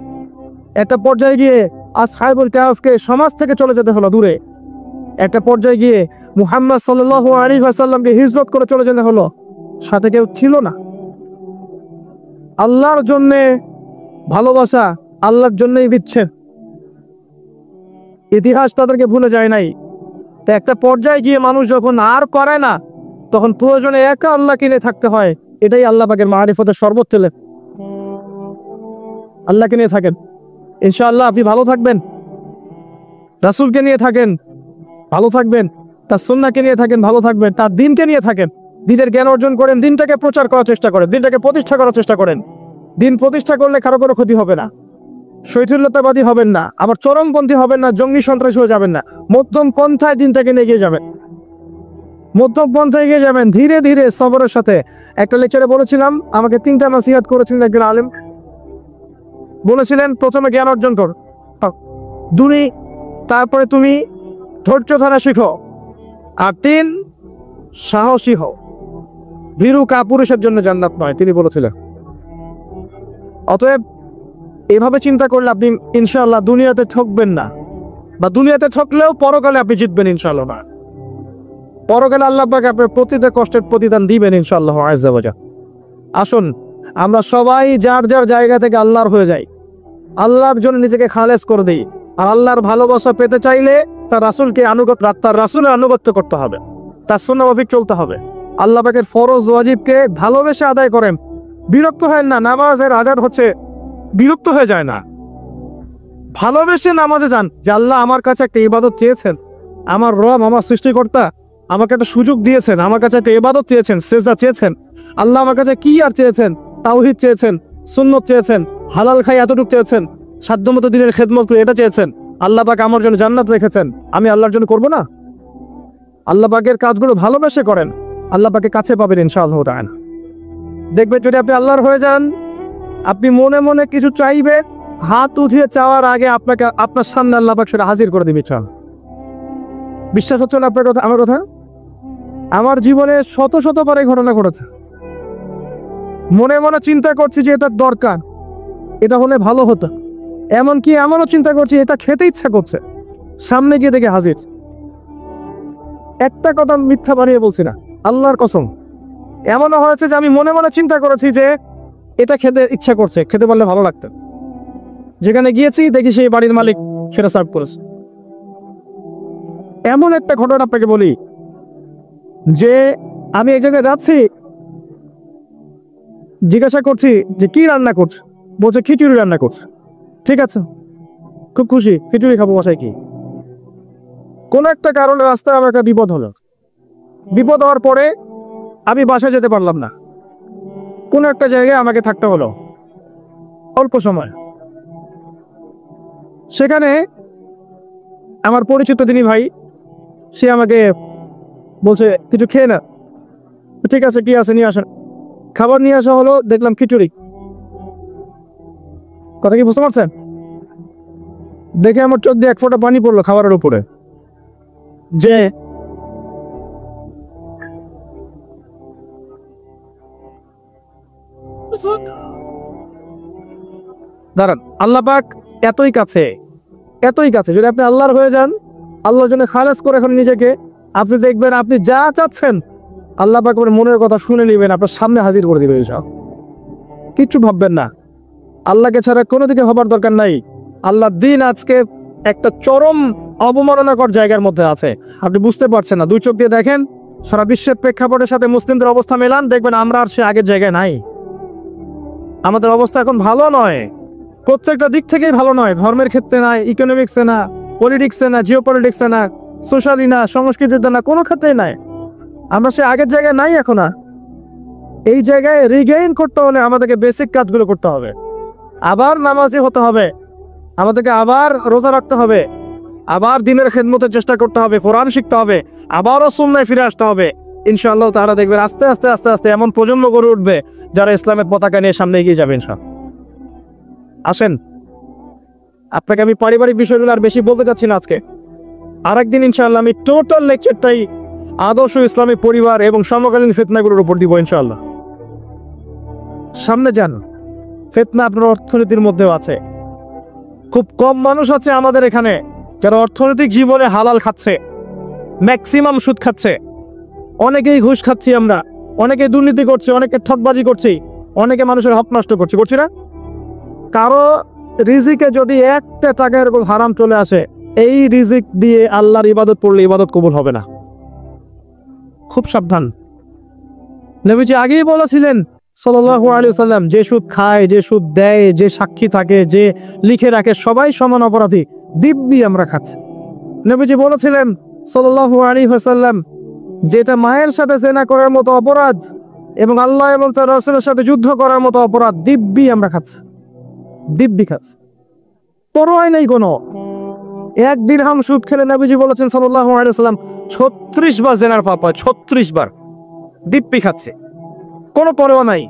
একটা পর্যায়ে গিয়ে আসহাবুল কাহফকে সমাজ থেকে চলে যেতে হলো দূরে। একটা পর্যায়ে গিয়ে মুহাম্মদ সাল্লাল্লাহু আলাইহি ওয়াসাল্লামকে হিজরত করে চলে যেতে হলো, সাথে কেউ ছিল না। আল্লাহর জন্য ভালোবাসা, আল্লাহর জন্যই বিচ্ছেদ। ইতিহাস তাদেরকে ভুলে যায় নাই। তা একটা পর্যায়ে গিয়ে মানুষ যখন আর করে না, তখন প্রয়োজনে একা আল্লাহকে নিয়ে থাকতে হয়। এটাই আল্লাহ পাকের মারিফতের সর্বোচ্চ লেভেল। আল্লাহকে নিয়ে থাকেন, ইনশাআল্লাহ আপনি ভালো থাকবেন। রাসূলকে নিয়ে থাকেন, ভালো থাকবেন। তার সুন্নাহকে নিয়ে থাকেন, ভালো থাকবেন। তার দিনকে নিয়ে থাকেন, দিনের জ্ঞান অর্জন করেন, দিনটাকে প্রচার করার চেষ্টা করেন, দিনটাকে প্রতিষ্ঠা করার চেষ্টা করেন। দিন প্রতিষ্ঠা করলে কারো কোনো ক্ষতি হবে না, শৈথিল্যতাবাদী হবেন না, আবার চরমপন্থী হবেন না, জঙ্গি সন্ত্রাসী হয়ে যাবেন না। মধ্যম পন্থায় দিনটাকে নিয়ে এগিয়ে যাবেন, মধ্যম পন্থায় এগিয়ে যাবেন, ধীরে ধীরে সবরের সাথে। একটা লেকচারে বলেছিলাম, আমাকে 3টা নসিহত করেছিলেন একজন আলেম। বলেছিলেন, প্রথমে জ্ঞান অর্জন কর, তারপরে তুমি ধৈর্য ধরা শিখো, আর 3 সাহসী হও। ভীরু কাপুরুষের জন্য জান্নাত নয়, তিনি বলেছিলেন। অতএব এভাবে চিন্তা করলে আপনি ইনশাআল্লাহ দুনিয়াতে ঠকবেন না, বা দুনিয়াতে ঠকলেও পরকালে আপনি জিতবেন ইনশাআল্লাহ। না, পরকালে আল্লাহ পাক আপনার প্রতিটা কষ্টের প্রতিদান দিবেন ইনশাআল্লাহ আযজা ওয়া জাল্লা। আসুন আমরা সবাই যার যার জায়গা থেকে আল্লাহর হয়ে যাই, আল্লাহর জন্য নিজেকে খালেস করে দিই। আর আল্লাহর ভালোবাসা পেতে চাইলে তার রাসূলকে তার রাসূলের আনুগত্য করতে হবে, তার সুন্নাহ মাফিক চলতে হবে। আল্লাহ পাকের ফরজ ওয়াজিবকে ভালোবেসে আদায় করেন, বিরক্ত হয় না। নামাজের আজান হচ্ছে, বিরক্ত হয়ে যায় না, ভালোবেসে নামাজে যান। যে আল্লাহ আমার কাছে একটা ইবাদত চেয়েছেন, আমার রব, আমার সৃষ্টিকর্তা আমাকে একটা সুযোগ দিয়েছেন, আমার কাছে একটা ইবাদত চেয়েছেন, সেজদা চেয়েছেন। আল্লাহ আমার কাছে কি আর চেয়েছেন? তাওহীদ চেয়েছেন, সুন্নত চেয়েছেন, হালাল খাই এতটুকু চেয়েছেন, সাধ্যমতো দিনের খেদমত করে এটা চেয়েছেন। আল্লাহ পাক আমার জন্য জান্নাত রেখেছেন, আমি আল্লাহর জন্য করব না? আল্লাহ পাকের কাজগুলো ভালোবেসে করেন, আল্লাহ পাকে কাছে পাবেন ইনশাআল্লাহ তাআলা। দেখবেন যদি আপনি আল্লাহর হয়ে যান, আপনি মনে মনে কিছু চাইবেন, হাত উঠিয়ে চাওয়ার আগে আপনাকে আপনার সামনে আল্লাহ পাক সেটা হাজির করে দিবে। চল, বিশ্বাস হচ্ছে না আপনার কথা, আমার কথা? আমার জীবনে শত শতবার এই ঘটনা ঘটেছে। মনে মনে চিন্তা করছি যে এটা দরকার, এটা হলে ভালো হতো, এমনকি এমনও চিন্তা করছি এটা খেতে ইচ্ছা করছে, সামনে গিয়ে দেখে হাজির। একটা কথা মিথ্যা বানিয়ে বলছি না, আল্লাহর কসম। এমনও হয়েছে যে আমি মনে মনে চিন্তা করেছি যে এটা খেতে ইচ্ছা করছে, খেতে পারলে ভালো লাগতো, যেখানে গিয়েছি দেখি সেই বাড়ির মালিক সেটা সার্ভ করেছে। এমন একটা ঘটনা আপনাকে বলি যে আমি এক জায়গায় যাচ্ছি, জিজ্ঞাসা করছি যে কি রান্না করছে, বলছে খিচুড়ি রান্না করছে। ঠিক আছে, খুব খুশি, খিচুড়ি খাবো, বাসায় কি। কোন একটা কারণে রাস্তায় আমার একটা বিপদ হলো। বিপদ হওয়ার পরে আমি বাসায় যেতে পারলাম না, কোন একটা জায়গায় আমাকে থাকতে হলো অল্প সময়। সেখানে আমার পরিচিত যিনি ভাই, সে আমাকে বলছে কিছু খেয়ে না। ঠিক আছে, কি আছে নিয়ে আসেন। খাবার নিয়ে আসা হলো, দেখলাম খিচুড়ি। কথা কি বুঝতে পারছেন? দেখে আমার চোখ দিয়ে এক ফোঁটা পানি পড়লো খাবারের উপরে। যে দাঁড়ান, আল্লাহ পাক এতই কাছে, এতই কাছে। যদি আপনি আল্লাহর হয়ে যান, আল্লাহর জন্য খালাস করে এখন নিজেকে, আপনি দেখবেন আপনি যা চাচ্ছেন আল্লাহ পাক আপনার মনের কথা শুনে নেবেন, আপনার সামনে হাজির করে দিবেন। সব কিচ্ছু ভাববেন না, আল্লাহকে ছাড়া কোনো দিকে হবার দরকার নাই। আল্লাহ দিন আজকে একটা চরম অবমাননাকর জায়গার মধ্যে আছে, আপনি বুঝতে পারছেন না। দুই চোখ দিয়ে দেখেন, সারা বিশ্বের প্রেক্ষাপটের সাথে মুসলিমদের অবস্থা মেলান, দেখবেন আমরা আর সে আগের জায়গায় নাই। আমাদের অবস্থা এখন ভালো নয়, প্রত্যেকটা দিক থেকেই ভালো নয়। ধর্মের ক্ষেত্রে নাই, ইকোনমিক্সে না, পলিটিক্সে না, জিও পলিটিক্সে না, সোশ্যালি না, সংস্কৃতিতে না, কোনো ক্ষেত্রেই নাই। আমরা সে আগের জায়গায় নাই এখন আর। এই জায়গায় রিগেইন করতে হলে আমাদেরকে বেসিক কাজগুলো করতে হবে। আবার নামাজি হতে হবে, আমাদেরকে আবার রোজা রাখতে হবে, আবার দিনের খেদমতের চেষ্টা করতে হবে, কোরআন শিখতে হবে, আবারও সুন্নায় ফিরে আসতে হবে। ইনশাআল্লাহ তারা দেখবেন আস্তে আস্তে আস্তে আস্তে এমন প্রজন্ম গড়ে উঠবে যারা ইসলামের পতাকা নিয়ে সামনে এগিয়ে যাবে ইনশাআল্লাহ। আসেন, আপনাকে আমি পারিবারিক বিষয়গুলো আর বেশি বলতে চাচ্ছি না আজকে। আরেকদিন ইনশাআল্লাহ আমি টোটাল লেকচারটাই আদর্শ ইসলামী পরিবার এবং সমকালীন ফিতনাগুলোর উপর দিব ইনশাআল্লাহ। সামনে যান, ফিতনা আপনার অর্থনীতির মধ্যেও আছে। খুব কম মানুষ আছে আমাদের এখানে যারা অর্থনৈতিক জীবনে হালাল খাচ্ছে, ম্যাক্সিমাম সুদ খাচ্ছে। অনেকেই ঘুষ খাচ্ছি আমরা, অনেকে দুর্নীতি করছে, অনেকে ঠকবাজি করছি, অনেকে মানুষের হক নষ্ট করছি না? কারো রিজিকে যদি একটা টাকা এরকম হারাম চলে আসে, এই রিজিক দিয়ে আল্লাহর ইবাদত পড়লে ইবাদত কবুল হবে না। খুব সাবধান। নবীজি আগেই বলেছিলেন সাল্লাল্লাহু আলাইহি ওয়াসাল্লাম, যে সুদ খায়, যে সুদ দেয়, যে সাক্ষী থাকে, যে লিখে রাখে, সবাই সমান অপরাধী। দিব্যি আমরা খাচ্ছি। নবীজি বলেছিলেন সাল্লাল্লাহু আলাইহি ওয়াসাল্লাম, যেটা মায়ের সাথে জেনা করার মতো অপরাধ এবং আল্লাহ এবং তার রাসূলের সাথে যুদ্ধ করার মতো অপরাধ, দিব্যি আমরা খাচ্ছি, দিব্যি খাচ্ছি। পরোয়া নেই কোনো। এক দিরহাম সুদ খেলে নবীজি বলেছেন সাল্লাল্লাহু আলাইহি ওয়াসাল্লাম 36 বার জেনার পাপ হয়, 36 বার। দিব্যি খাচ্ছে, কোনো পরোয়া নাই।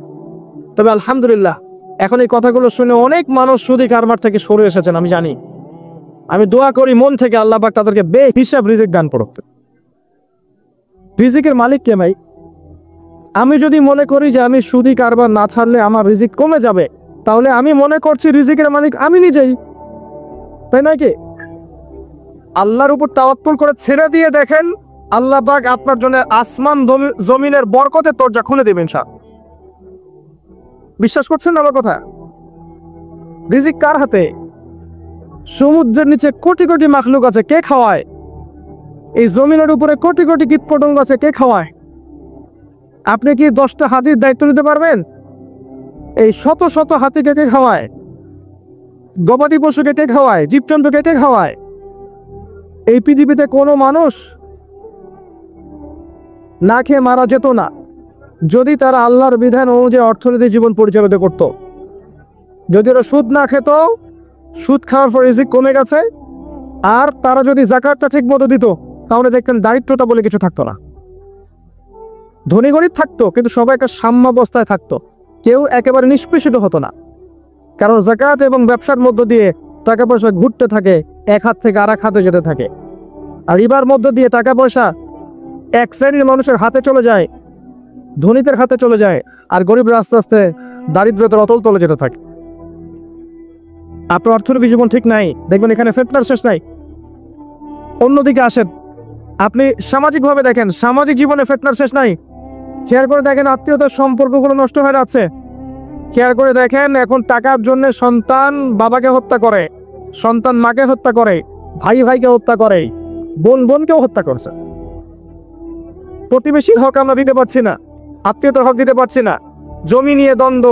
তবে আলহামদুলিল্লাহ এখন এই কথাগুলো শুনে অনেক মানুষ সুদি কারবার থেকে সরে এসেছেন, আমি জানি। আমি দোয়া করি মন থেকে আল্লাহ পাক তাদেরকে বেহিসাব রিজিক দান করুক। রিজিকের মালিক কে ভাই? আমি যদি মনে করি যে আমি সুদি কারবার না ছাড়লে আমার রিজিক কমে যাবে, তাহলে আমি মনে করছি রিজিকের মালিক আমি নিজেই, তাই নয় কি? আল্লাহর উপর তাওয়াক্কুল করে ছেড়ে দিয়ে দেখেন, আল্লাহ পাক আপনার জন্য আসমান জমিনের বরকতের দরজা খুলে দেবেন। বিশ্বাস করছেন না আমার কথা? রিজিক কার হাতে? সমুদ্রের নিচে কোটি কোটি মাখলুক আছে, কে খাওয়ায়? এই জমিনের উপরে কোটি কোটি কীটপতঙ্গ আছে, কে খাওয়ায়? আপনি কি 10টা হাতির দায়িত্ব নিতে পারবেন? এই শত শত হাতিকে কে খাওয়ায়? গবাদি পশুকে কে খাওয়ায়? জীবজন্তুকে কে খাওয়ায়? এই পৃথিবীতে কোনো মানুষ না খেয়ে মারা যেত না যদি তারা আল্লাহর বিধান অনুযায়ী অর্থনৈতিক জীবন পরিচালিত করত। যদি ওরা সুদ না খেত, সুদ খাওয়ার পর রিজিক কমে গেছে, আর তারা যদি যাকাতটা ঠিক মতো দিত, তাহলে দেখতেন দারিদ্রতা বলে কিছু থাকতো না। ধনী গরিব থাকতো, কিন্তু সবাই একটা সাম্যাবস্থায় থাকতো, কেউ একেবারে নিষ্পেষিত হতো না। কারণ যাকাত এবং ব্যবসার মধ্য দিয়ে টাকা পয়সা ঘুরতে থাকে, এক হাত থেকে আরেক হাতে যেতে থাকে। আর রিবার মধ্য দিয়ে টাকা পয়সা এক শ্রেণীর মানুষের হাতে চলে যায়, ধনীদের হাতে চলে যায়, আর গরিবরা আস্তে আস্তে দারিদ্রতার অতল তলে যেতে থাকে। আপনার অর্থনৈতিক জীবন ঠিক নাই, দেখবেন এখানে ফিতনার শেষ নাই। অন্যদিকে আসেন, আপনি সামাজিকভাবে দেখেন, সামাজিক জীবনে ফিতনার শেষ নাই। খেয়াল করে দেখেন, আত্মীয়তার সম্পর্কগুলো নষ্ট হয়ে যাচ্ছে। খেয়াল করে দেখেন, এখন টাকার জন্য সন্তান বাবাকে হত্যা করে, সন্তান মাকে হত্যা করে, ভাই ভাইকে হত্যা করে, বোন বোনকেও হত্যা করছে। প্রতিবেশীর হক আমরা দিতে পারছি না, আত্মীয়তার হক দিতে পারছি না। জমি নিয়ে দ্বন্দ্ব,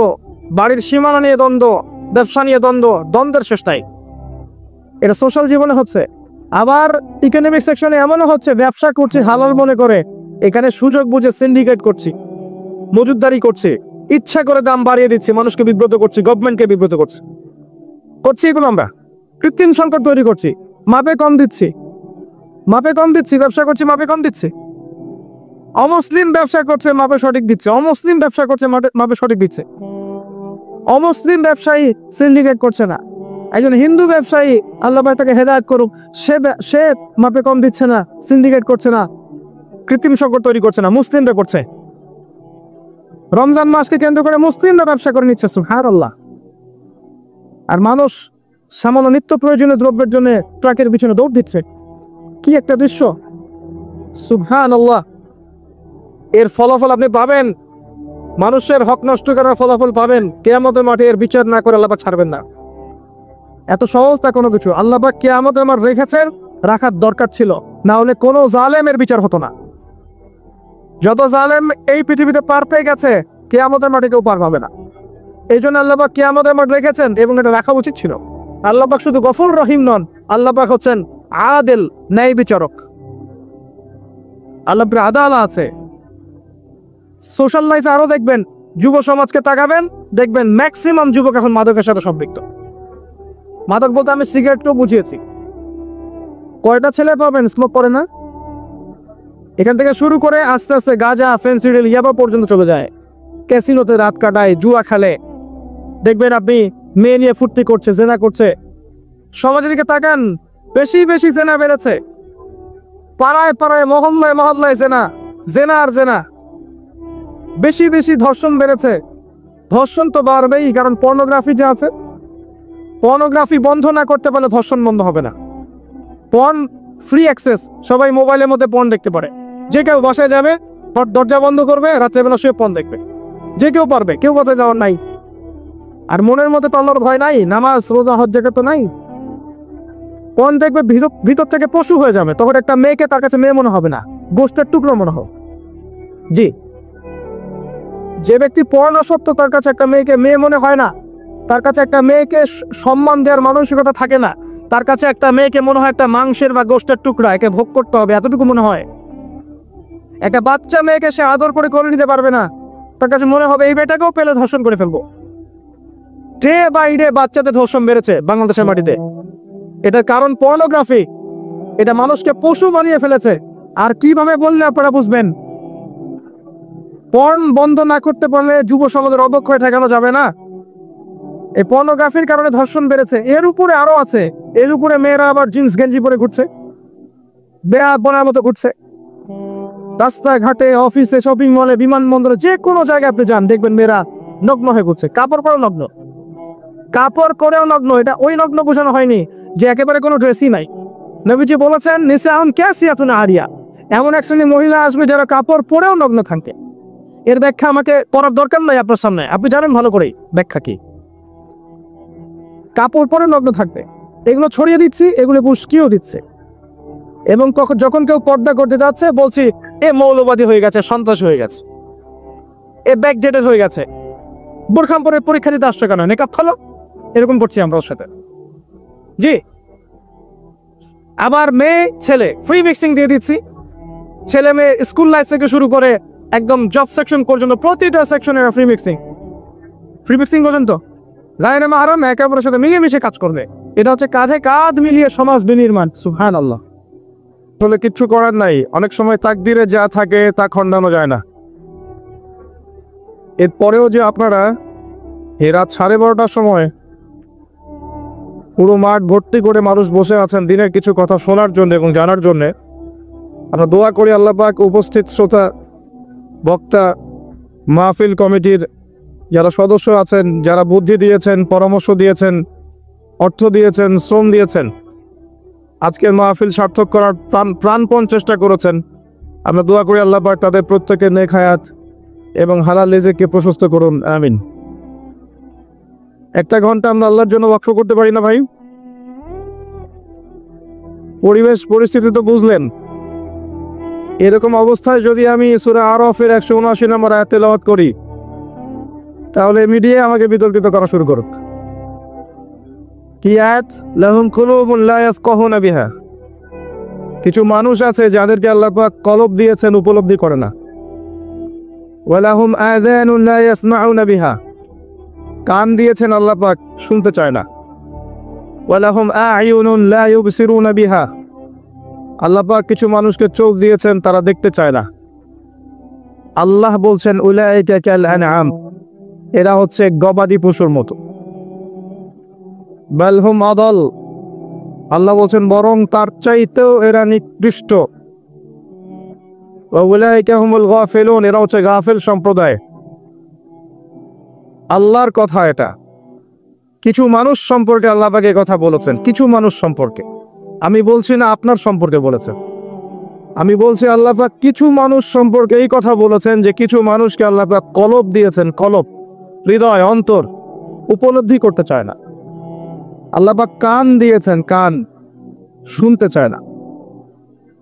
বাড়ির সীমানা নিয়ে দ্বন্দ্ব, ব্যবসা নিয়ে দ্বন্দ্ব, দ্বন্দ্বের শেষ নাই। এটা সোশ্যাল জীবনে হচ্ছে। আবার ইকোনমিক সেকশনে এমনও হচ্ছে, ব্যবসা করছি হালাল মনে করে, এখানে সুযোগ বুঝে সিন্ডিকেট করছি, মজুদদারি করছি, ইচ্ছা করে দাম বাড়িয়ে দিচ্ছি, মানুষকে বিব্রত করছি, গভর্নমেন্টকে বিব্রত করছি। এগুলো আমরা কৃত্রিম সংকট তৈরি করছি, মাপে কম দিচ্ছি, ব্যবসা করছি মাপে কম দিচ্ছি। অমুসলিম ব্যবসা করছে, মাপে সঠিক দিচ্ছে। অমুসলিম ব্যবসা করছে, মাপে সঠিক দিচ্ছে। অমুসলিম ব্যবসায়ী সিন্ডিকেট করছে না। একজন হিন্দু ব্যবসায়ী, আল্লাহ পাক তাকে হেদায়েত করুক, সে মাপে কম দিচ্ছে না, সিন্ডিকেট করছে না, কৃত্রিম সংকট তৈরি করছে না, মুসলিমরা করছে। রমজান মাসকে কেন্দ্র করে মুসলিমরা ব্যবসা করে নিচ্ছে, সুবহানাল্লাহ। আর মানুষ সামান্য নিত্য প্রয়োজনীয় দ্রব্যের জন্য ট্রাকের পিছনে দৌড় দিচ্ছে। কি একটা দৃশ্য, সুবহানাল্লাহ। এর ফলাফল আপনি পাবেন, মানুষের হক নষ্ট করার ফলাফল পাবেন। কিয়ামতের মাঠে এর বিচার না করে আল্লাহ পাক ছাড়বেন না। এত সহজ তা কোনো কিছু। আল্লাহ পাক কিয়ামতের মাঠ রেখেছেন, রাখার দরকার ছিল, না হলে কোনো জালেমের বিচার হতো না। যত জালেম এই পৃথিবীতে পার পেয়ে গেছে, কিয়ামতের মাঠে কেউ পার পাবে না। এই জন্য আল্লাহ পাক কিয়ামতের মাঠ রেখেছেন, এবং এটা রাখা উচিত ছিল। আল্লাহ পাক শুধু গফুর রহিম নন, আল্লাহ পাক হচ্ছেন আদিল, ন্যায় বিচারক। আল্লাহ পাকের আদালত আছে। সোশ্যাল লাইফে আরো দেখবেন, যুব সমাজকে তাকাবেন, দেখবেন ম্যাক্সিমাম যুবক এখন মাদকের সাথে সম্পৃক্ত। মাদক বলতে আমি সিগারেটকেও বুঝিয়েছি। কয়টা ছেলে পাবেন স্মোক করে না? এখান থেকে শুরু করে আস্তে আস্তে গাঁজা, ফেন্সিডিল, ইয়াবা পর্যন্ত চলে যায়। ক্যাসিনোতে রাত কাটায়, জুয়া খেলে, দেখবেন আপনি মেয়ে নিয়ে ফুর্তি করছে, জেনা করছে। সমাজের দিকে তাকান, বেশি বেশি জেনা বেড়েছে। পাড়ায় পাড়ায়, মহল্লায় মহল্লায় জেনা, জেনা আর জেনা। বেশি বেশি ধর্ষণ বেড়েছে। ধর্ষণ তো বাড়বেই, কারণ পর্নোগ্রাফি যে আছে, পর্নোগ্রাফি বন্ধ না করতে পারলে ধর্ষণ বন্ধ হবে না। পর্ন ফ্রি অ্যাক্সেস, সবাই মোবাইলের মধ্যে পর্ন দেখতে পারে। যে কেউ বাসায় যাবে, দরজা বন্ধ করবে, রাত্রেবেলা শুয়ে পর্ন দেখবে। যে কেউ পারবে, কেউ কোথায় যাওয়ার নাই। আর মনের মধ্যে তো আল্লাহর ভয় নাই, নামাজ রোজা হজ জাকাত তো নাই। পর্ন দেখবে, ভিতর থেকে পশু হয়ে যাবে। তখন একটা মেয়েকে তার কাছে মেয়ে মনে হবে না, গোষ্ঠের টুকরো মনে হবে। জি, যে ব্যক্তি পর্নাসক্ত, তার কাছে একটা মেয়েকে মেয়ে মনে হয় না, তার কাছে একটা মেয়েকে সম্মান দেওয়ার মানসিকতা থাকে না। তার কাছে একটা মেয়েকে মনে হয় একটা মাংসের বা গোষ্ঠের টুকরা, একে ভোগ করতে হবে, এতটুকু মনে হয়। একটা বাচ্চা মেয়েকে সে আদর করে নিতে পারবে না, তার কাছে মনে হবে এই মেয়েটাকেও পেলে ধর্ষণ করে ফেলবো। ডে বাই ডে বাচ্চাদের ধর্ষণ বেড়েছে বাংলাদেশের মাটিতে। এটার কারণ পর্নোগ্রাফি। এটা মানুষকে পশু বানিয়ে ফেলেছে। আর কিভাবে বললে আপনারা বুঝবেন? পর্ন বন্ধ না করতে পারলে যুব সমাজের অবক্ষয় ঠেকানো যাবে না। এই পর্নোগ্রাফির কারণে ধর্ষণ বেড়েছে। এর উপরে আরো আছে। এর উপরে মেয়েরা আবার জিন্স গেঞ্জি পরে ঘুরছে, বেয়া বোনার মতো ঘুরছে। রাস্তাঘাটে, অফিসে, শপিং মলে, বিমানবন্দরে, যে কোনো জায়গায় আপনি যান, দেখবেন মেয়েরা নগ্ন হয়ে ঘুরছে। কাপড় পরেও নগ্ন, কাপড় করেও নগ্ন। এটা ওই নগ্ন বোঝানো হয়নি যে একেবারে কোনো ড্রেসই নাই। নবীজি বলেছেন, নিসাউন কাসিয়াতুন আরিয়া, এমন এক শ্রেণীর মহিলা আসবে যারা কাপড় পরেও নগ্ন থাকবে। এর ব্যাখ্যা আমাকে করার দরকার নাই আপনার সামনে, আপনি জানেন ভালো করেই ব্যাখ্যা কি। কাপড় পরে নগ্ন থাকবে, এগুলো ছড়িয়ে দিচ্ছি, এগুলো উস্কিয়েও দিচ্ছে। এবং যখন কেউ পর্দা করতে যাচ্ছে, বলছি এ মৌলবাদী হয়ে গেছে, সন্ত্রাস হয়ে গেছে, এ ব্যাকডেটেড হয়ে গেছে, বোরখাম পরে পরীক্ষা দিতে আসছে কেন, নেকাব ফেলো, এরকম করছি আমরা ওর সাথে। জি, আবার মেয়ে ছেলে ফ্রি মিক্সিং দিয়ে দিচ্ছি। ছেলে মেয়ে স্কুল লাইফ থেকে শুরু করে একদম জব সেকশন পর্যন্ত প্রতিটা সেকশনের ফ্রি মিক্সিং। ফ্রি মিক্সিং বলেন তো, গায়ের মাহারাম একে অপরের সাথে মিলেমিশে কাজ করবে। এটা হচ্ছে কাঁধে কাঁধ মিলিয়ে সমাজ বিনির্মাণ। সুবহানাল্লাহ। আসলে কিচ্ছু করার নাই। অনেক সময় তাকদিরে যা থাকে তা খণ্ডানো যায় না। এরপরেও যে আপনারা এই রাত 12:30টার সময় পুরো মাঠ ভর্তি করে মানুষ বসে আছেন দিনের কিছু কথা শোনার জন্য এবং জানার জন্য, আমরা দোয়া করি আল্লাহ পাক উপস্থিত শ্রোতা, বক্তা, মাহফিল কমিটির যারা সদস্য আছেন, যারা বুদ্ধি দিয়েছেন, পরামর্শ দিয়েছেন, অর্থ দিয়েছেন, শ্রম দিয়েছেন, আজকের মাহফিল সার্থক করার প্রাণপণ চেষ্টা করেছেন, আমরা দোয়া করি আল্লাহ পাক তাদের প্রত্যেকের নেক হায়াত এবং হালাল রিজিককে প্রশস্ত করুন, আমিন। একটা ঘন্টা আমরা আল্লাহর জন্য ওয়াকফ করতে পারি না ভাই? পরিবেশ পরিস্থিতি তো বুঝলেন। এরকম অবস্থায় যদি আমি সূরা আরাফের 179 নম্বর আয়াত তেলাওয়াত করি, তাহলে মিডিয়া আমাকে বিতর্কিত করা শুরু করুক। কি আয়াত? লাহুম কুলুবুন লা ইয়াফকাহুনা বিহা। কিছু মানুষ আছে যাদেরকে আল্লাহ পাক কলব দিয়েছেন, উপলব্ধি করে না। ওয়া লাহুম আযানুন লা ইয়াসমাউনা বিহা। কান দিয়েছেন আল্লাহ পাক, শুনতে চায় না। ওয়া লাহুম আ'য়ুনুন লা ইউবসিরুনা বিহা। আল্লাহ পাক কিছু মানুষকে চোখ দিয়েছেন, তারা দেখতে চায় না। আল্লাহ বলছেন উলাইকা কাল আনআম, এরা হচ্ছে গবাদি পশুর মতো। বাল হুম আদাল, আল্লাহ বলছেন বরং তার চাইতেও এরা নিকৃষ্ট। ওয়া উলাইকা হুমুল গাফিলুন, এরা হচ্ছে গাফিল সম্প্রদায়। আল্লাহর কথা এটা। কিছু মানুষ সম্পর্কে আল্লাহ পাক এই কথা বলেছেন, কিছু মানুষ সম্পর্কে। আমি বলছি না আপনার সম্পর্কে বলেছেন, আমি বলছি আল্লাহ পাক কিছু মানুষ সম্পর্কে এই কথা বলেছেন যে কিছু মানুষকে আল্লাহ পাক কলব দিয়েছেন, কলব, হৃদয়, অন্তর, উপলব্ধি করতে চায় না। আল্লাহ পাক কান দিয়েছেন, কান, শুনতে চায় না।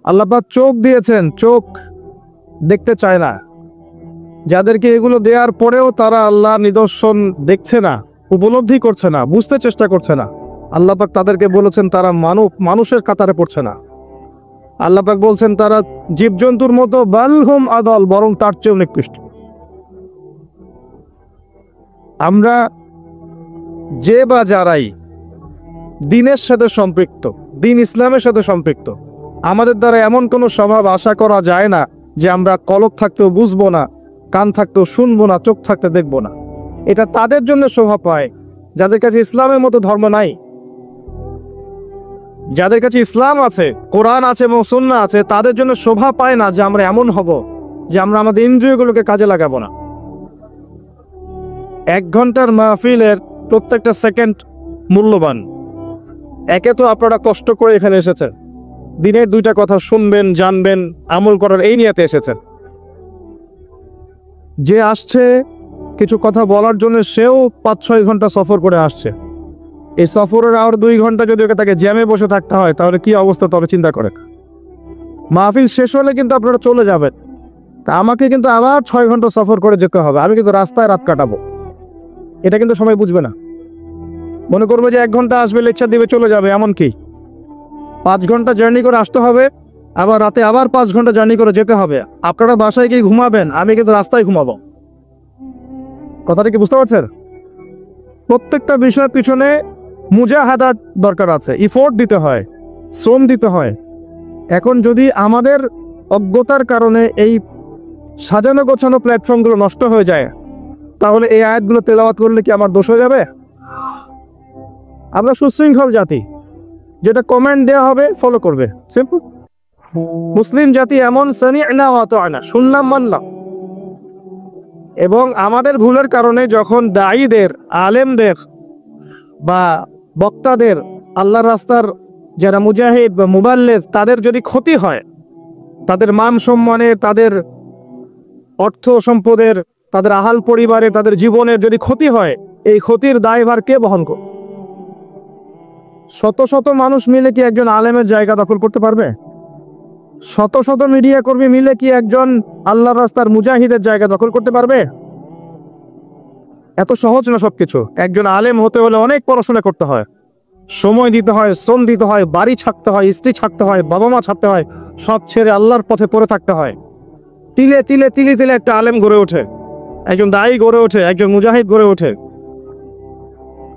আল্লাহ পাক চোখ দিয়েছেন, চোখ, দেখতে চায় না। যাদেরকে এগুলো দেওয়ার পরেও তারা আল্লাহর নিদর্শন দেখছে না, উপলব্ধি করছে না, বুঝতে চেষ্টা করছে না, আল্লাহ পাক তাদেরকে বলেছেন তারা মানুষের কাতারে পড়ছে না। আল্লাহ পাক বলছেন তারা জীবজন্তুর মতো, বালহুম আদল, বরং তার চেয়েও নিকৃষ্ট। আমরা যে বা যারাই দিনের সাথে সম্পৃক্ত, দিন ইসলামের সাথে সম্পৃক্ত, আমাদের দ্বারা এমন কোনো স্বভাব আশা করা যায় না যে আমরা কলব থাকতেও বুঝবো না, কান থাকতেও শুনবো না, চোখ থাকতে দেখবো না। এটা তাদের জন্য শোভা পায় যাদের কাছে ইসলামের মতো ধর্ম নাই। যাদের কাছে ইসলাম আছে, কোরআন আছে এবং সুন্নাহ আছে, তাদের জন্য শোভা পায় না যে আমরা এমন হব যে আমরা আমাদের ইন্দ্রিয়গুলোকে কাজে লাগাবো না। 1 ঘন্টার মাহফিলের প্রত্যেকটা সেকেন্ড মূল্যবান। একে তো আপনারা কষ্ট করে এখানে এসেছেন, দিনের 2টা কথা শুনবেন, জানবেন, আমল করার এই নিয়তে এসেছেন। যে আসছে কিছু কথা বলার জন্য, সেও 5-6 ঘন্টা সফর করে আসছে। এই সফরের আর 2 ঘন্টা যদি ওকে তাকে জ্যামে বসে থাকতে হয় তাহলে কি অবস্থা, তবে চিন্তা করে। মাহফিল শেষ হলে কিন্তু আপনারা চলে যাবেন, তা আমাকে কিন্তু আবার 6 ঘন্টা সফর করে যেতে হবে। আমি কিন্তু রাস্তায় রাত কাটাবো, এটা কিন্তু সবাই বুঝবে না। মনে করবো যে 1 ঘন্টা আসবে, লেকচার দিবে, চলে যাবে। এমন কি 5 ঘন্টা জার্নি করে আসতে হবে, আবার রাতে আবার 5 ঘন্টা জার্নি করে যেতে হবে। আপনারা বাসায় গিয়ে ঘুমাবেন, আমি কিন্তু রাস্তায় ঘুমাবো। কথাটা কি বুঝতে পারছেন? প্রত্যেকটা বিষয়ের পিছনে মুজাহাদাত দরকার আছে, ইফোর্ট দিতে হয়, শ্রম দিতে হয়। এখন যদি আমাদের অজ্ঞতার কারণে এই সাজানো গোছানো প্ল্যাটফর্মগুলো নষ্ট হয়ে যায়, তাহলে এই আয়াতগুলো তেলাওয়াত করলে কি আমার দোষ হয়ে যাবে? আমরা সুশৃঙ্খল জাতি, যেটা কমেন্ট দেওয়া হবে ফলো করবে, সিম্পল। মুসলিম জাতি এমন, সামি'না ওয়া আতা'না, শুনলাম মানলাম। এবং আমাদের ভুলের কারণে যখন দায়ীদের, আলেমদের বা বক্তাদের, আল্লাহর রাস্তার যারা মুজাহিদ বা মুবাল্লিগ, তাদের যদি ক্ষতি হয়, তাদের মান সম্মানের, তাদের অর্থ সম্পদের, তাদের আহাল পরিবারের, তাদের জীবনের যদি ক্ষতি হয়, এই ক্ষতির দায়ভার কে বহন করবে? শত শত মানুষ মিলে কি একজন আলেমের জায়গা দখল করতে পারবে? শত শত মিডিয়া কর্মী মিলে কি একজন আল্লাহর রাস্তার মুজাহিদের জায়গা দখল করতে পারবে? এত সহজ না সবকিছু। একজন আলেম হতে হলে অনেক পড়াশোনা করতে হয়, সময় দিতে হয়, শ্রম দিতে হয়, বাড়ি ছাড়তে হয়, স্ত্রী ছাড়তে হয়, বাবা মা ছাড়তে হয়, সব ছেড়ে আল্লাহর পথে পড়ে থাকতে হয়। তিলে তিলে তিলে তিলে একটা আলেম গড়ে ওঠে, একজন দায়ী গড়ে ওঠে, একজন মুজাহিদ গড়ে ওঠে।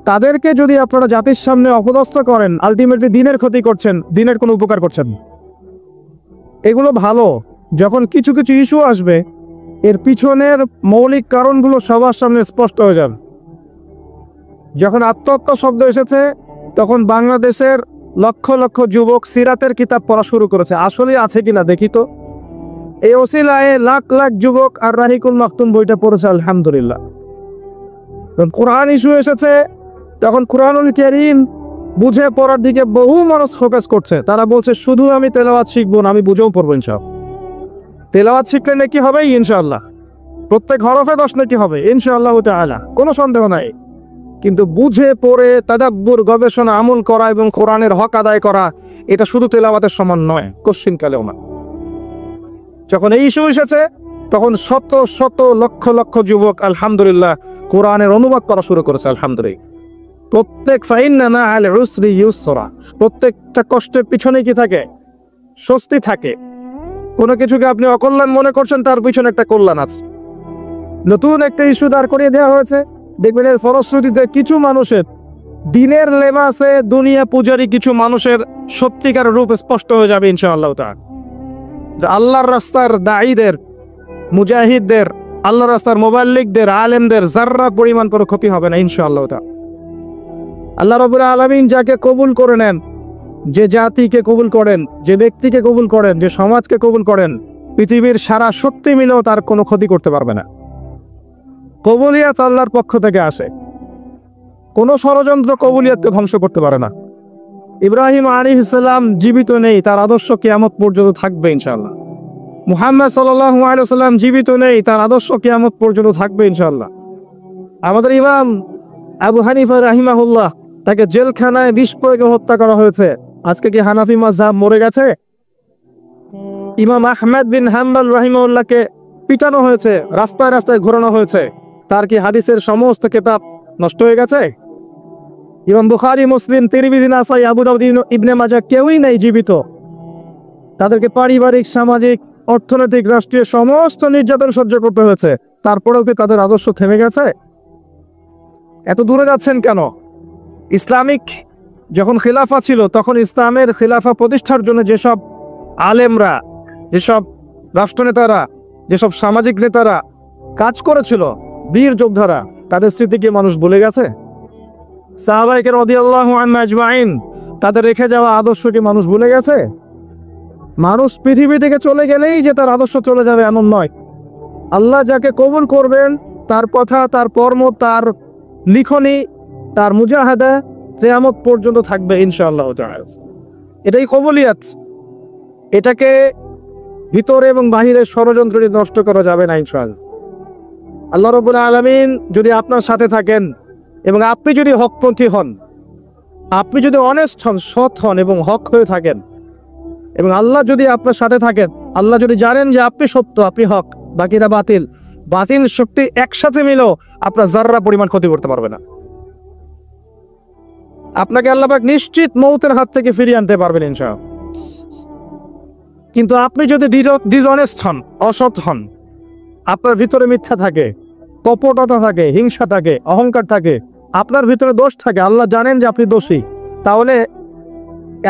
তাদেরকে যদি আপনারা জাতির সামনে অপদস্থ করেন, আলটিমেটলি দিনের ক্ষতি করছেন, দিনের কোনো উপকার করছেন। এগুলো ভালো, যখন কিছু কিছু ইস্যু আসবে, এর পিছনের মৌলিক কারণগুলো সবার সামনে স্পষ্ট হয়ে যাবে। যখন আত্মহত্যা শব্দ এসেছে, তখন বাংলাদেশের লক্ষ লক্ষ যুবক সিরাতের কিতাব পড়া শুরু করেছে। আসলে আছে কিনা দেখি তো। এই ওসিলায় লাখ লাখ যুবক আর রাহিকুল মাকতুম বইটা পড়েছে, আলহামদুলিল্লাহ। যখন কোরআন ইস্যু এসেছে, তখন কোরআনুল কারীম বুঝে পড়ার দিকে বহু মানুষ ফোকাস করছে। তারা বলছে শুধু আমি তেলাওয়াত শিখবো না, আমি বুঝেও পড়বো ইনশাআল্লাহ। তেলাওয়াত শিখলে নাকি হবে ইনশাআল্লাহ, প্রত্যেক হরফে 10 নাকি হবে ইনশাআল্লাহ তাআলা, কোনো সন্দেহ নাই। কিন্তু বুঝে পড়ে তাদাব্বুর, গবেষণা, আমল করা এবং কোরআনের হক আদায় করা, এটা শুধু তেলাওয়াতের সমান নয়, কোশ্চিনকালেও না। যখন এই ইস্যু এসেছে, তখন শত শত লক্ষ লক্ষ যুবক আলহামদুলিল্লাহ কোরআনের অনুবাদ করা শুরু করেছে, আলহামদুলিল্লাহ। প্রত্যেক ফাইন্না মা'আল উসরি ইউসরা, প্রত্যেকটা কষ্টের পিছনে কি থাকে? স্বস্তি থাকে। কোনো কিছুকে আপনি অকল্যাণ মনে করছেন, তার পিছনে একটা কল্যাণ আছে। নতুন একটা ইস্যু দাঁড় করিয়ে দেওয়া হয়েছে, দেখবেন এর ফলশ্রুতিতে কিছু মানুষের দিনের লেবাসে দুনিয়া পূজারী কিছু মানুষের সত্যিকার রূপ স্পষ্ট হয়ে যাবে ইনশাআল্লাহ তাআলা। আল্লাহর রাস্তার দায়ীদের, মুজাহিদদের, আল্লাহর রাস্তার মুবাল্লিগদের, আলেমদের যাররা পরিমাণ কোনো ক্ষতি হবে না ইনশাআল্লাহ তাআলা। আল্লাহ রাব্বুল আলামিন যাকে কবুল করে নেন, যে জাতিকে কবুল করেন, যে ব্যক্তিকে কবুল করেন, যে সমাজকে কবুল করেন, পৃথিবীর সারা শক্তি মিলেও তার কোনো ক্ষতি করতে পারবে না। কবুলিয়াত আল্লাহর পক্ষ থেকে আসে, কোনো ষড়যন্ত্র কবুলিয়াতকে ধ্বংস করতে পারে না। ইব্রাহিম আলাইহিস সালাম জীবিত নেই, তার আদর্শ কিয়ামত পর্যন্ত থাকবে ইনশাআল্লাহ। মুহাম্মদ সাল্লাল্লাহু আলাইহি ওয়াসাল্লাম জীবিত নেই, তার আদর্শ কিয়ামত পর্যন্ত থাকবে ইনশাআল্লাহ। আমাদের ইমাম আবু হানিফা রাহিমাহুল্লাহ, তাকে জেলখানায় বিষ প্রয়োগে হত্যা করা হয়েছে। আজকে কি হানাফি মাযহাব মরে গেছে? ইমাম আহমদ বিন হাম্বল রাহিমাহুল্লাহকে পিটানো হয়েছে, রাস্তায় রাস্তায় ঘোরানো হয়েছে। তার কি হাদিসের সমস্ত কিতাব নষ্ট হয়ে গেছে? ইমাম বুখারী, মুসলিম, তিরমিজি, নাসাই, আবু দাউদ, ইবনে মাজাহ কেউই নেই জীবিত। তাদেরকে পারিবারিক, সামাজিক, অর্থনৈতিক, রাষ্ট্রীয় সমস্ত নির্যাতন সহ্য করতে হয়েছে। তারপরেও কি তাদের আদর্শ থেমে গেছে? এত দূরে যাচ্ছেন কেন? ইসলামিক যখন খিলাফা ছিল, তখন ইসলামের খিলাফা প্রতিষ্ঠার জন্য যেসব আলেমরা, যেসব রাষ্ট্রনেতারা, যেসব সামাজিক নেতারা কাজ করেছিল, বীর যোদ্ধারা, তাদের স্মৃতি কি মানুষ ভুলে গেছে? সাহাবায়ে রাদিয়াল্লাহু আনহুম আজমাইন, তাদের রেখে যাওয়া আদর্শ কি মানুষ ভুলে গেছে? মানুষ পৃথিবী থেকে চলে গেলেই যে তার আদর্শ চলে যাবে এমন নয়। আল্লাহ যাকে কবুল করবেন, তার কথা, তার কর্ম, তার লিখনি, তার মুজাহাদা কিয়ামত পর্যন্ত থাকবে ইনশাআল্লাহ তাআলা। এটাই কবুলিয়াত। এটাকে ভিতরে এবং বাহিরে ষড়যন্ত্র দিয়ে নষ্ট করা যাবে না ইনশাআল্লাহ। আল্লাহ রাব্বুল আলামিন যদি আপনার সাথে থাকেন এবং আপনি যদি হকপন্থী হন, আপনি যদি অনেস্ট হন, সৎ হন এবং হক হয়ে থাকেন, এবং আল্লাহ যদি আপনার সাথে থাকেন, আল্লাহ যদি জানেন যে আপনি সত্য, আপনি হক, বাকিরা বাতিল, বাতিল শক্তি একসাথে মিলেও আপনার যাররা পরিমাণ ক্ষতি করতে পারবে না। আপনাকে আল্লাহ পাক নিশ্চিত মৌতের হাত থেকে ফিরিয়ে আনতে পারবেন ইনশাআল্লাহ। কিন্তু আপনি যদি ডিসঅনেস্ট হন, অসৎ হন, আপনার ভিতরে মিথ্যা থাকে, কপটতা থাকে, হিংসা থাকে, অহংকার থাকে, আপনার ভিতরে দোষ থাকে, আল্লাহ জানেন যে আপনি দোষী, তাহলে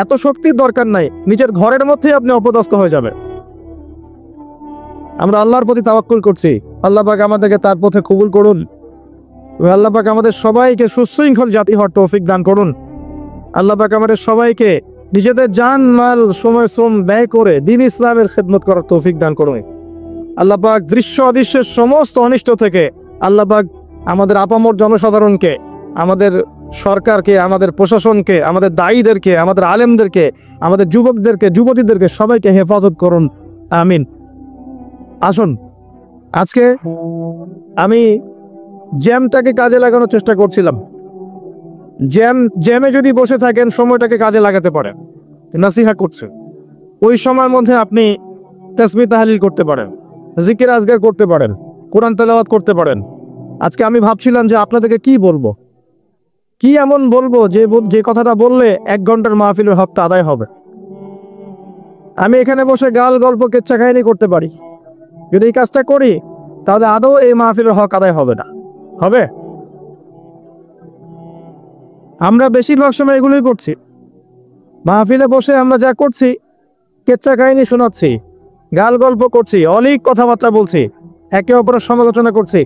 এত শক্তির দরকার নাই, নিজের ঘরের মধ্যেই আপনি অপদস্থ হয়ে যাবেন। আমরা আল্লাহর প্রতি তাওয়াক্কুল করছি। আল্লাহ পাক আমাদেরকে তার পথে কবুল করুন। আল্লাহ পাক আমাদের সবাইকে সুশৃঙ্খল জাতি হওয়ার তৌফিক দান করুন। আল্লাহ পাক আমাদের সবাইকে নিজেদের জান, মাল, সময়, শ্রম ব্যয় করে দ্বীন ইসলামের খেদমত করার তৌফিক দান করুন। আল্লাহ পাক দৃশ্য অদৃশ্যের সমস্ত অনিষ্ট থেকে আল্লাহ পাক আমাদের আপামর জনসাধারণকে, আমাদের সরকারকে, আমাদের প্রশাসনকে, আমাদের দায়ীদেরকে, আমাদের আলেমদেরকে, আমাদের যুবকদেরকে, যুবতীদেরকে সবাইকে হেফাজত করুন। আমিন। আসুন, আজকে আমি জ্যামটাকে কাজে লাগানোর চেষ্টা করছিলাম। জ্যামে যদি বসে থাকেন, সময়টাকে কাজে লাগাতে পারেন। নাসিহা করছে, ওই সময়ের মধ্যে আপনি তাসবিহ তাহলিল করতে পারেন, জিকির আজগার করতে পারেন, কোরআন তেলাওয়াত করতে পারেন। আজকে আমি ভাবছিলাম যে আপনাদেরকে কি বলবো, কি এমন বলবো যে কথাটা বললে 1 ঘন্টার মাহফিলের হকটা আদায় হবে। আমি এখানে বসে গাল গল্প কেচ্ছা কাহিনী করতে পারি। যদি এই কাজটা করি, তাহলে আদৌ এই মাহফিলের হক আদায় হবে না। হবে? আমরা বেশিরভাগ সময় এগুলোই করছি। মাহফিলে বসে আমরা যা করছি, কেচ্ছা কাহিনী শোনাচ্ছি, গাল গল্প করছি, অলিক কথাবার্তা বলছি, একে অপরের সমালোচনা করছি।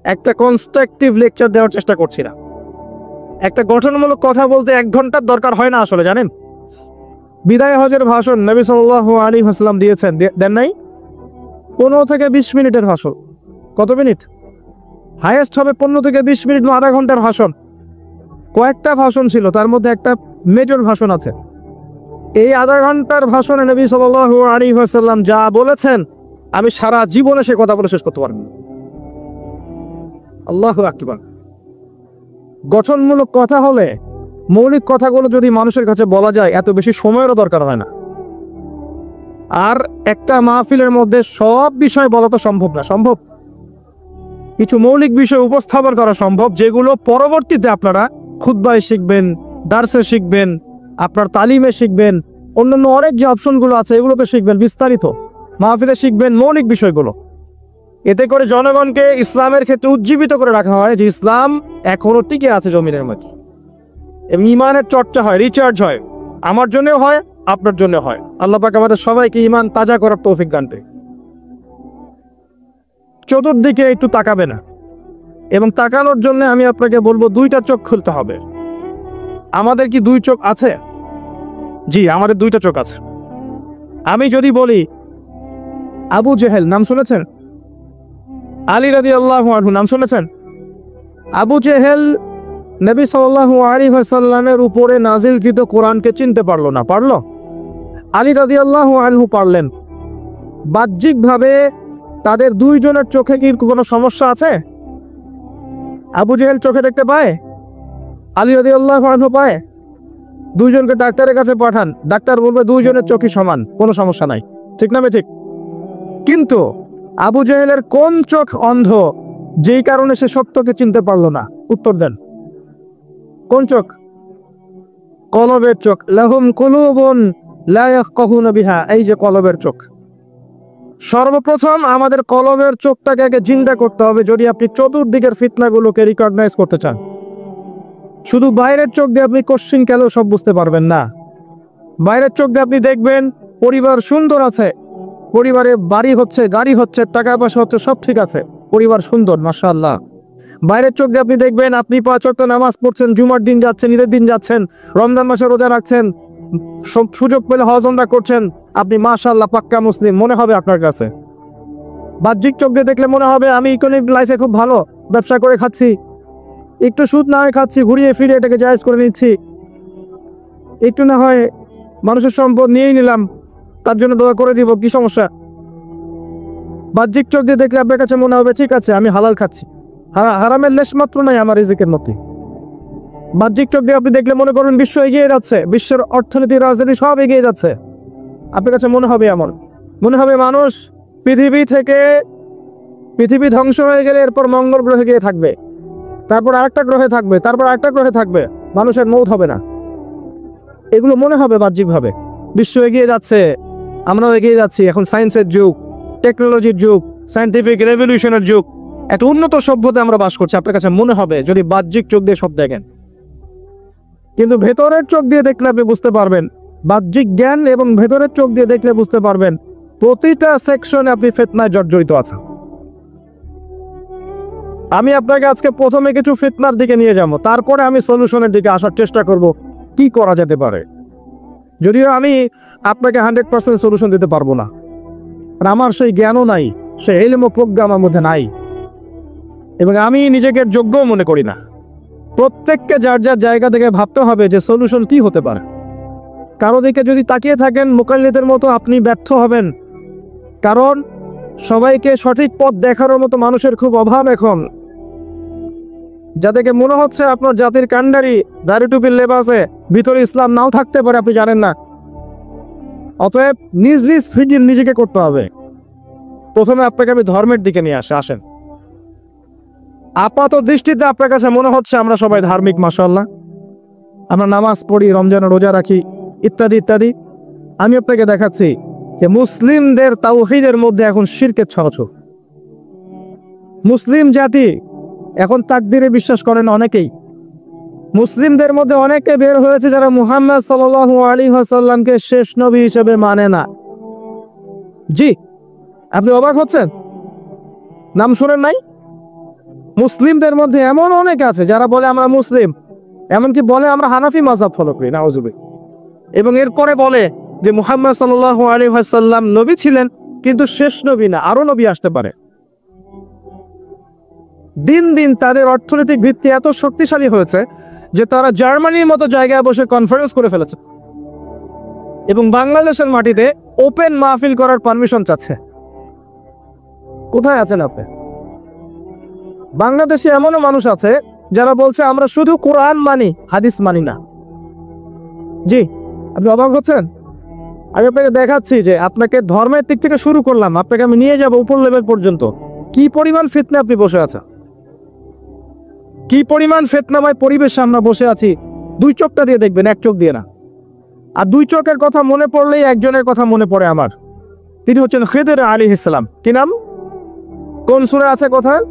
একটা কনস্ট্রাকটিভ লেকচার দেওয়ার চেষ্টা করছি না। একটা গঠনমূলক কথা বলতে 1 ঘন্টার দরকার হয় না আসলে, জানেন? বিদায় হজের ভাষণ নবী সাল্লাল্লাহু আলাইহি ওয়াসাল্লাম দিয়েছেন, দেন নাই? 15 থেকে 20 মিনিটের ভাষণ। কত মিনিট? হাইয়েস্ট হবে 15 থেকে 20 মিনিট, আধা ঘন্টার ভাষণ। কয়েকটা ভাষণ ছিল, তার মধ্যে একটা মেজর ভাষণ আছে। এই আধা ঘন্টার ভাষণে নবী সাল্লাল্লাহু আলাইহি ওয়াসাল্লাম যা বলেছেন, আমি সারা জীবনে সে কথা বলে শেষ করতে পারব না। আল্লাহু আকবার। গঠনমূলক কথা হলে, মৌলিক কথাগুলো যদি মানুষের কাছে বলা যায়, এত বেশি সময়েরও দরকার হয় না। আর একটা মাহফিলের মধ্যে সব বিষয় বলা তো সম্ভব না। সম্ভব কিছু মৌলিক বিষয় উপস্থাপন করা সম্ভব, যেগুলো পরবর্তীতে আপনারা খুতবায় শিখবেন, দার্সে শিখবেন, আপনার তালিমে শিখবেন, অন্যান্য অনেক যে অপশনগুলো আছে এগুলোতে শিখবেন, বিস্তারিত মাহফিলে শিখবেন মৌলিক বিষয়গুলো। এতে করে জনগণকে ইসলামের ক্ষেত্রে উজ্জীবিত করে রাখা হয় যে ইসলাম এখনো টিকে আছে জমিনের মধ্যে, এবং ইমানের চর্চা হয়, রিচার্জ হয়। আমার জন্যও হয়, আপনার জন্য হয়। আল্লাহ পাক আমাদের সবাইকে ইমান তাজা করার তৌফিক দান করুন। চতুর্দিকে একটু তাকাবে না, এবং তাকানোর জন্য আমি আপনাকে বলবো 2টা চোখ খুলতে হবে। আমাদের কি 2 চোখ আছে? জি, আমাদের 2টা চোখ আছে। আমি যদি বলি আবু জেহেল, নাম শুনেছেন? আলী রাদিয়াল্লাহু আনহু, নাম শুনেছেন? আবু জেহেল নবী সাল্লাল্লাহু আলাইহি ওয়াসাল্লামের উপরে নাজিলকৃত কোরআনকে চিনতে পারলো না। পারলো? আলী রাদিয়াল্লাহু আনহু পারলেন। বাহ্যিকভাবে তাদের দুইজনের চোখে কি কোনো সমস্যা আছে? আবু জেহেল চোখে দেখতে পায়? আলী রাদিয়াল্লাহু আনহু পায়? দুইজনকে ডাক্তারের কাছে পাঠান, ডাক্তার বলবে দুইজনের চোখই সমান, কোনো সমস্যা নাই। ঠিক না ঠিক? কিন্তু আবু জেহেলের কোন চোখ অন্ধ যেই কারণে সে সত্যকে চিনতে পারলো না? উত্তর দেন। কোন চোখ? কলবের চোখ। লাহুম কুলুবুন লা ইয়াফকাহুনা বিহা, এই যে কলবের চোখ। সর্বপ্রথম আমাদের কলবের চোখটাকে আগে জিন্দা করতে হবে যদি আপনি চতুর্দিকের ফিতনাগুলোকে রিকগনাইজ করতে চান। শুধু বাইরের চোখ দিয়ে আপনি কোশ্চিন কেলেও সব বুঝতে পারবেন না। বাইরের চোখ দিয়ে আপনি দেখবেন পরিবার সুন্দর আছে, পরিবারে বাড়ি হচ্ছে, গাড়ি হচ্ছে, টাকা পয়সা হচ্ছে, সব ঠিক আছে, পরিবার সুন্দর, মাশাআল্লাহ। বাইরের চোখ দিয়ে আপনি দেখবেন আপনি 5 ওয়াক্ত নামাজ পড়ছেন, জুমার দিন যাচ্ছেন, ঈদের দিন যাচ্ছেন, রমজান মাসে রোজা রাখছেন, সুযোগ পেলে হজ উমরা করছেন, আপনি মাশাআল্লাহ পাক্কা মুসলিম মনে হবে আপনার কাছে। বাহ্যিক চোখ দিয়ে দেখলে মনে হবে আমি ইকোনমিক লাইফে খুব ভালো, ব্যবসা করে খাচ্ছি, একটু সুদ না হয় খাচ্ছি, ঘুরিয়ে ফিরে এটাকে জায়েজ করে নিচ্ছি, একটু না হয় মানুষের সম্পদ নিয়েই নিলাম, তার জন্য দোয়া করে দিব, কি সমস্যা? বাহ্যিক চোখ দিয়ে দেখলে আপনার কাছে মনে হবে ঠিক আছে আমি হালাল খাচ্ছি, হারামের লেশ মাত্র নাই আমার রিজিকের মধ্যে। বাহ্যিক চোখ দিয়ে আপনি দেখলে মনে করুন বিশ্ব এগিয়ে যাচ্ছে, বিশ্বের অর্থনীতি, রাজনীতি সব এগিয়ে যাচ্ছে, আপনার কাছে মনে হবে এমন, মনে হবে মানুষ পৃথিবী ধ্বংস হয়ে গেলে এরপর মঙ্গল গ্রহে গিয়ে থাকবে, তারপর আরেকটা গ্রহে থাকবে, তারপর আরেকটা গ্রহে থাকবে, মানুষের মৌত হবে না। এগুলো মনে হবে বাহ্যিকভাবে। বিশ্ব এগিয়ে যাচ্ছে, আমরাও এগিয়ে যাচ্ছি, এখন সায়েন্সের যুগ, টেকনোলজির যুগ, সায়েন্টিফিক রেভলিউশনের যুগ, একটা উন্নত সভ্যতা আমরা বাস করছি, আপনার কাছে মনে হবে যদি বাহ্যিক চোখ দিয়ে সব দেখেন। কিন্তু ভেতরের চোখ দিয়ে দেখলে আপনি বুঝতে পারবেন, বাহ্যিক জ্ঞান এবং ভেতরের চোখ দিয়ে দেখলে বুঝতে পারবেন প্রতিটা সেকশনে আপনি ফিতনায় জর্জরিত আছেন। আমি আপনাকে আজকে প্রথমে কিছু ফিতনার দিকে নিয়ে যাব, তারপরে আমি সলিউশনের দিকে আসার চেষ্টা করব কি করা যেতে পারে। যদিও আমি আপনাকে 100% সলিউশন দিতে পারবো না, আর আমার সেই জ্ঞানও নাই, সেই ইলম ও প্রজ্ঞা আমার মধ্যে নাই, এবং আমি নিজেকে যোগ্যও মনে করি না। প্রত্যেককে যার যার জায়গা থেকে ভাবতে হবে যে সলিউশন কি হতে পারে। কারো দিকে যদি তাকিয়ে থাকেন মুকাল্লিদের মতো আপনি ব্যর্থ হবেন, কারণ সবাইকে সঠিক পথ দেখানোর মতো মানুষের খুব অভাব এখন। যাদেরকে মনে হচ্ছে আপনার জাতির কান্ডারি, দাড়ি টুপির লেবাসে, ভিতরে ইসলাম নাও থাকতে পারে, আপনি জানেন না। অতএব নিজ নিজ ফিকির নিজেকে করতে হবে। প্রথমে আপনাকে আমি ধর্মের দিকে নিয়ে আসেন। আপাত দৃষ্টিতে আপনার কাছে মনে হচ্ছে আমরা সবাই ধার্মিক, মাশাআল্লাহ, আমরা নামাজ পড়ি, রমজানে রোজা রাখি, ইত্যাদি ইত্যাদি। আমি আপনাকে দেখাচ্ছি যে মুসলিমদের তাওহীদের মধ্যে এখন শিরকের ছড়াছড়ি। মুসলিম জাতি এখন তাকদীরে বিশ্বাস করেন অনেকেই। মুসলিমদের মধ্যে অনেকে বের হয়েছে যারা মুহাম্মদ সাল্লাল্লাহু আলাইহি ওয়াসাল্লামকে শেষ নবী হিসেবে মানে না। জি, আপনি অবাক হচ্ছেন? নাম শুনেন নাই? মুসলিমদের মধ্যে এমন অনেক আছে যারা বলে আমরা মুসলিম, এমনকি বলে আমরা হানাফি মাযহাব ফলো করি, নাউযুবিল্লাহ, এবং এরপরে বলে যে মুহাম্মদ সাল্লাল্লাহু আলাইহি ওয়াসাল্লাম নবী ছিলেন কিন্তু শেষ নবী না, আরো নবী আসতে পারে। দিন দিন তাদের অর্থনৈতিক ভিত্তি এত শক্তিশালী হয়েছে যে তারা জার্মানির মতো জায়গায় বসে কনফারেন্স করে ফেলেছে এবং বাংলাদেশের মাটিতে ওপেন মাহফিল করার পারমিশন চাচ্ছে। কোথায় আছেন আপনি? বাংলাদেশে এমনও মানুষ আছে যারা বলছে আমরা শুধু কোরআন মানি, হাদিস মানি না। জি, আপনি অবাক হচ্ছেন? আমি আপনাকে দেখাচ্ছি যে আপনাকে ধর্মের দিক থেকে শুরু করলাম, আপনাকে আমি নিয়ে যাব উপর লেভেল পর্যন্ত। কি পরিমাণ ফিতনা আপনি বসে আছেন, কি পরিমাণ ফিতনাময় পরিবেশে আমরা বসে আছি। দুই চোখটা দিয়ে দেখবেন, এক চোখ দিয়ে না। আর দুই চোখের কথা মনে পড়লেই একজনের কথা মনে পড়ে আমার, তিনি হচ্ছেন খিদর আলাইহিস সালাম। কি নাম? কোন সূরা আছে? কোথায়?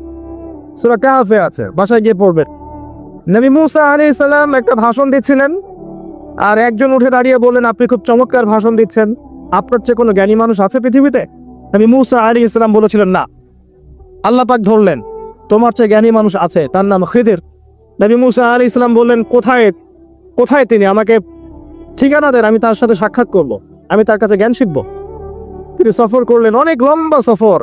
সূরা কাহফে আছে, বাসায় গিয়ে পড়বেন। নবী মুসা আলাইহিস সালাম একটা ভাষণ দিচ্ছিলেন, আর একজন উঠে দাঁড়িয়ে বললেন আপনি খুব চমৎকার ভাষণ দিচ্ছেন, আপনার চেয়ে কোনো জ্ঞানী মানুষ আছে পৃথিবীতে? নবী মুসা আলাইহিস সালাম বলেছিলেন না। আল্লাহ পাক ধরলেন তোমার চেয়ে জ্ঞানী মানুষ আছে, তার নাম খিদর। নবী মুসা আলাইহিস সালাম বললেন কোথায় তিনি? আমাকে ঠিকানা দেন, আমি তার সাথে সাক্ষাৎ করব, আমি তার কাছে জ্ঞান শিখব। তিনি সফর করলেন, অনেক লম্বা সফর।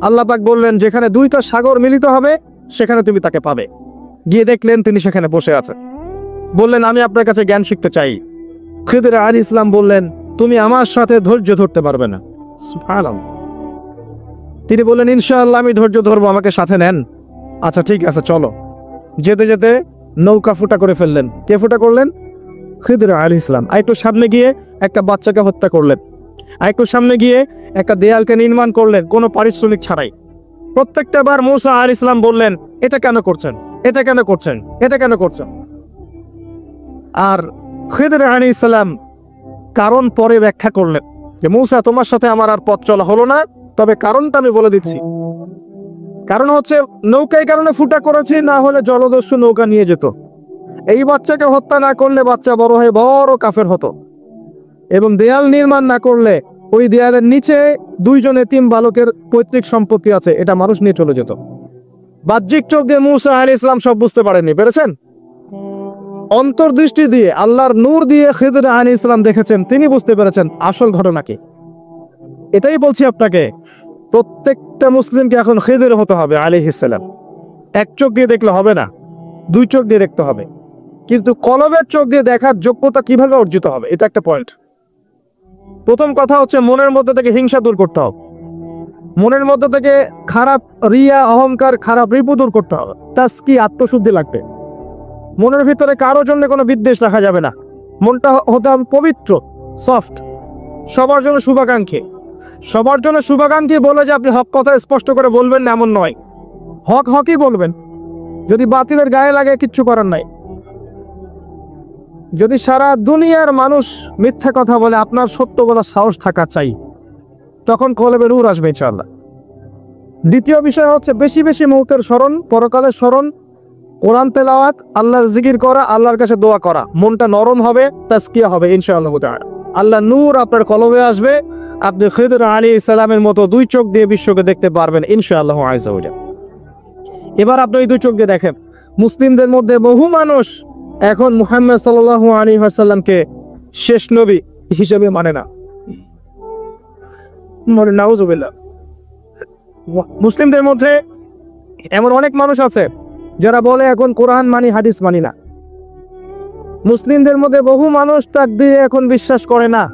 আল্লাহ পাক বললেন যেখানে দুইটা সাগর মিলিত হবে সেখানে তুমি তাকে পাবে। গিয়ে দেখলেন তিনি সেখানে বসে আছেন। বললেন, আমি আপনার কাছে জ্ঞান শিখতে চাই। খিদর আলাইহিস সালাম বললেন, তুমি আমার সাথে ধৈর্য ধরতে পারবে না। সুবহানাল্লাহ। তিনি বললেন, ইনশাআল্লাহ আমি ধৈর্য ধরবো, আমাকে সাথে নেন। আচ্ছা ঠিক আছে চলো। যেতে যেতে নৌকা ফুটা করে ফেললেন। কে ফুটা করলেন? খিদর আলাইহিস সালাম। আরেকটু সামনে গিয়ে একটা বাচ্চাকে হত্যা করলেন। আরেকটু সামনে গিয়ে একটা দেয়ালকে নির্মাণ করলেন কোনো পারিশ্রমিক ছাড়াই। প্রত্যেকটা বার মূসা আলাইহিস সালাম বললেন, এটা কেন করছেন, এটা কেন করছেন, এটা কেন করছেন। আর খিদর আলাইহিস সালাম কারণ পরে ব্যাখ্যা করলেন যে, মূসা তোমার সাথে আমার আর পথ চলা হলো না, তবে কারণটা আমি বলে দিচ্ছি। কারণ হচ্ছে নৌকায় কারণে ফুটা করেছি, না হলে জলদস্যু নৌকা নিয়ে যেত। এই বাচ্চাকে হত্যা না করলে বাচ্চা বড় হয়ে বড় কাফের হতো, এবং দেয়াল নির্মাণ না করলে ওই দেয়ালের নিচে দুইজন এতিম বালকের পৈতৃক সম্পত্তি আছে, এটা মানুষ নিয়ে চলে যেত। বাহ্যিক চোখ দিয়ে মূসা আলাইহিস সালাম সব বুঝতে পারেননি, পেরেছেন? অন্তর্দৃষ্টি দিয়ে, আল্লাহর নূর দিয়ে খিদর আলাইহিস সালাম দেখেছেন, তিনি বুঝতে পেরেছেন আসল ঘটনা কি। এটাই বলছি আপনাকে, প্রত্যেকটা মুসলিমকে এখন খিদর হতে হবে আলাইহিস সালাম। এক চোখ দিয়ে দেখলে হবে না, দুই চোখ দিয়ে দেখতে হবে। কিন্তু কলবের চোখ দিয়ে দেখার যোগ্যতা কিভাবে অর্জিত হবে, এটা একটা পয়েন্ট। প্রথম কথা হচ্ছে মনের মধ্যে থেকে হিংসা দূর করতে হবে। মনের মধ্যে থেকে খারাপ রিয়া, অহংকার, খারাপ রিপু দূর করতে হবে। তাস্কি, আত্মশুদ্ধি লাগবে। মনের ভিতরে কারোর জন্য কোনো বিদ্বেষ রাখা যাবে না। মনটা হতে হবে পবিত্র, সফট, সবার জন্য শুভাকাঙ্ক্ষী। সবার জন্য শুভাকাঙ্ক্ষী বলে যে আপনি হক কথা স্পষ্ট করে বলবেন না এমন নয়। হক হকই বলবেন, যদি বাতিলের গায়ে লাগে কিচ্ছু করার নাই। যদি সারা দুনিয়ার মানুষ মিথ্যা কথা বলে, আপনার সত্য বলার সাহস থাকা চাই, তখন কলবে নূর আসবে ইনশাআল্লাহ। দ্বিতীয় বিষয় হচ্ছে বেশি বেশি মৌতের স্মরণ, পরকালের স্মরণ, কোরআন তেলাওয়াত, আল্লাহর জিকির করা, আল্লাহর কাছে দোয়া করা। মনটা নরম হবে, তাজকিয়া হবে ইনশাআল্লাহ তাআলা। আল্লাহ নূর আপনার কলবে আসবে, আপনি খিদর আলাইহিস সালামের মতো দুই চোখ দিয়ে বিশ্বকে দেখতে পারবেন ইনশাআল্লাহ আযজা ওয়া জাল্লা। এবার আপনি এই দুই চোখ দিয়ে দেখেন, মুসলিমদের মধ্যে বহু মানুষ এখন মুহাম্মদ সাল্লাল্লাহু আলাইহি ওয়াসাল্লামকে শেষ নবী হিসেবে মানে না। নাউযুবিল্লাহ। মুসলিমদের মধ্যে এমন অনেক মানুষ আছে যারা বলে এখন কোরআন মানি, হাদিস মানি না। মুসলিমদের মধ্যে বহু মানুষ তাকদীরে এখন বিশ্বাস করে না,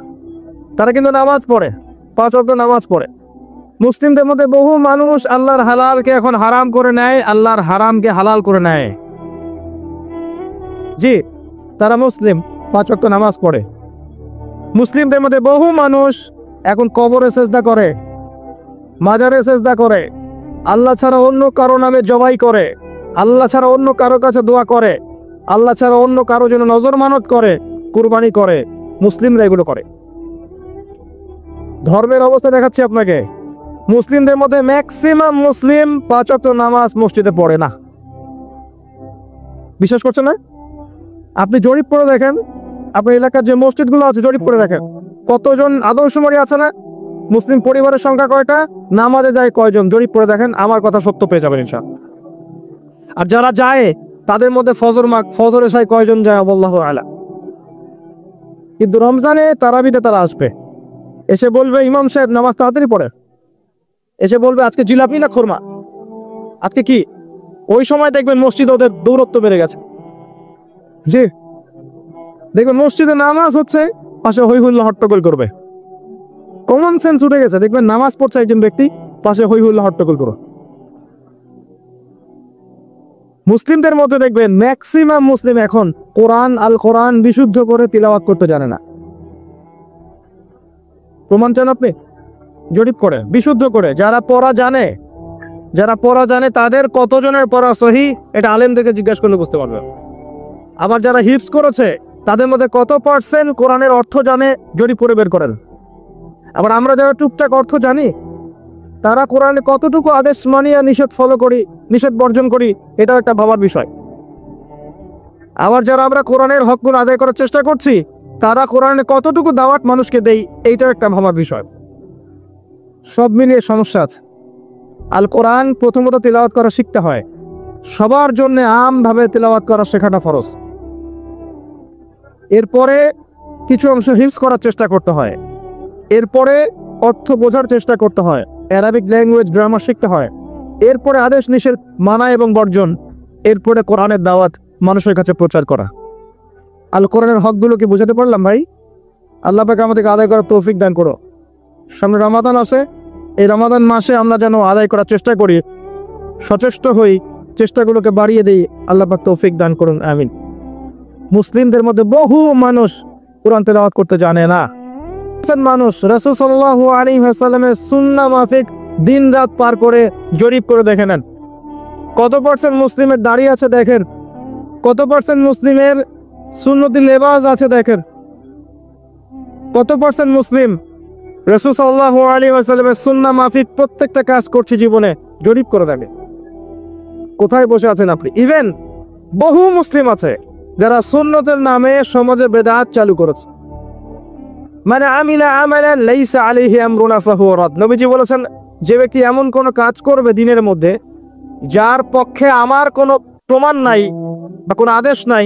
তারা কিন্তু নামাজ পড়ে, 5 ওয়াক্ত নামাজ পড়ে। মুসলিমদের মধ্যে বহু মানুষ আল্লাহর হালালকে এখন হারাম করে নেয়, আল্লাহর হারামকে হালাল করে নেয়। জি, তারা মুসলিম, 5 ওয়াক্ত নামাজ পড়ে। মুসলিমদের মধ্যে বহু মানুষ এখন কবরে সেজদা করে, মাজারে সেজদা করে, আল্লাহ ছাড়া অন্য কারো নামে জবাই করে, আল্লাহ ছাড়া অন্য কারো কাছে দোয়া করে, আল্লাহ ছাড়া অন্য কারো জন্য নজর মানত করে, কুরবানি করে। মুসলিমরা এগুলো করে। ধর্মের অবস্থা দেখাচ্ছি আপনাকে, মুসলিমদের মধ্যে ম্যাক্সিমাম মুসলিম 5 ওয়াক্ত নামাজ মসজিদে পড়ে না। বিশ্বাস করছেন না? আপনি জরিপ করে দেখেন, আপনার এলাকার যে মসজিদগুলো আছে জরিপ করে দেখেন, কতজন আদর্শমরী আছে না? মুসলিম পরিবারের সংখ্যা কয়টা, নামাজে যায় কয়জন, জরিপ করে দেখেন, আমার কথা সত্য পেয়ে যাবেন ইনশাআল্লাহ। আর যারা যায় তাদের মধ্যে ফজরের সাই কয়জন যায় আল্লাহু আ'লাম। কিন্তু রমজানে তারাবিতে তারা আসবে, এসে বলবে ইমাম সাহেব নামাজ তাড়াতাড়ি পড়ে, এসে বলবে আজকে জিলাপি না খুরমা, আজকে কি। ওই সময় দেখবেন মসজিদে ওদের দৌরত্ব বেড়ে গেছে। জি, দেখবেন মসজিদে নামাজ হচ্ছে, পাশে হৈ হুল্লা হট্টগোল করবে। কমন সেন্স উঠে গেছে, দেখবেন নামাজ পড়ছে একজন ব্যক্তি, পাশে হৈ হুল্লা হট্টগোল করবে। মুসলিমদের মধ্যে দেখবেন ম্যাক্সিমাম মুসলিম এখন আল কোরআন বিশুদ্ধ করে তিলাওয়াত করতে জানে না। প্রমাণ চান আপনি? জরিপ করে, বিশুদ্ধ করে। যারা পড়া জানে তাদের কতজনের পড়া সহি, এটা আলেমদেরকে জিজ্ঞাসা করলে বুঝতে পারবে। আবার যারা হিফজ করেছে তাদের মধ্যে কত পার্সেন্ট কোরআনের অর্থ জানে, জরিপ করে বের করেন। আবার আমরা যারা টুকটাক অর্থ জানি, তারা কোরআনে কতটুকু আদেশ মানি আর নিষেধ ফলো করি, নিষেধ বর্জন করি, এটাও একটা ভাবার বিষয়। আবার যারা আমরা কোরআনের হকগুলো আদায় করার চেষ্টা করছি, তারা কোরআনে কতটুকু দাওয়াত মানুষকে দেই, এইটাও একটা ভাবার বিষয়। সব মিলিয়ে সমস্যা আছে। আল কোরআন প্রথমত তিলাওয়াত করা শিখতে হয়, সবার জন্য আমভাবে তিলাওয়াত করা শেখাটা ফরজ। এরপরে কিছু অংশ হিফজ করার চেষ্টা করতে হয়, এরপরে অর্থ বোঝার চেষ্টা করতে হয়, অ্যারাবিক ল্যাঙ্গুয়েজ গ্রামার শিখতে হয়, এরপরে আদেশ নিষেধ মানা এবং বর্জন, এরপরে কোরআনের দাওয়াত মানুষের কাছে প্রচার করা। আল কোরআনের হকগুলোকে বোঝাতে পারলাম ভাই? আল্লাহ পাক আমাদেরকে আদায় করার তৌফিক দান করো। সামনে রমাদান আসে, এই রমাদান মাসে আমরা যেন আদায় করার চেষ্টা করি, সচেষ্ট হই, চেষ্টাগুলোকে বাড়িয়ে দিই। আল্লাহ পাক তৌফিক দান করুন, আমিন। মুসলিমদের মধ্যে বহু মানুষ কোরআন তেলাওয়াত করতে জানে না। মানুষ রাসূল সাল্লাল্লাহু আলাইহি ওয়াসাল্লামের সুন্নাহ মাফিক দিন রাত পার করে জরিপ করে দেখে নেন, কত পার্সেন্ট মুসলিমের দাড়ি আছে দেখেন, কত পার্সেন্ট মুসলিমের সুন্নতি লেবাস আছে দেখেন, কত পার্সেন্ট মুসলিম রাসূল সাল্লাল্লাহু আলাইহি ওয়াসাল্লামের সুন্নাহ মাফিক প্রত্যেকটা কাজ করছে জীবনে, জরিপ করে দেখে। কোথায় বসে আছেন আপনি? ইভেন বহু মুসলিম আছে যারা সুন্নতের নামে সমাজে বেদাত চালু করেছে। মানে আমিলা আমালান লাইসা আলাইহি আমরুনা ফাহুয়া রাদ। নবীজি বলেছেন, যে ব্যক্তি এমন কোন কাজ করবে দিনের মধ্যে যার পক্ষে আমার কোনো প্রমাণ নাই বা কোনো আদেশ নাই,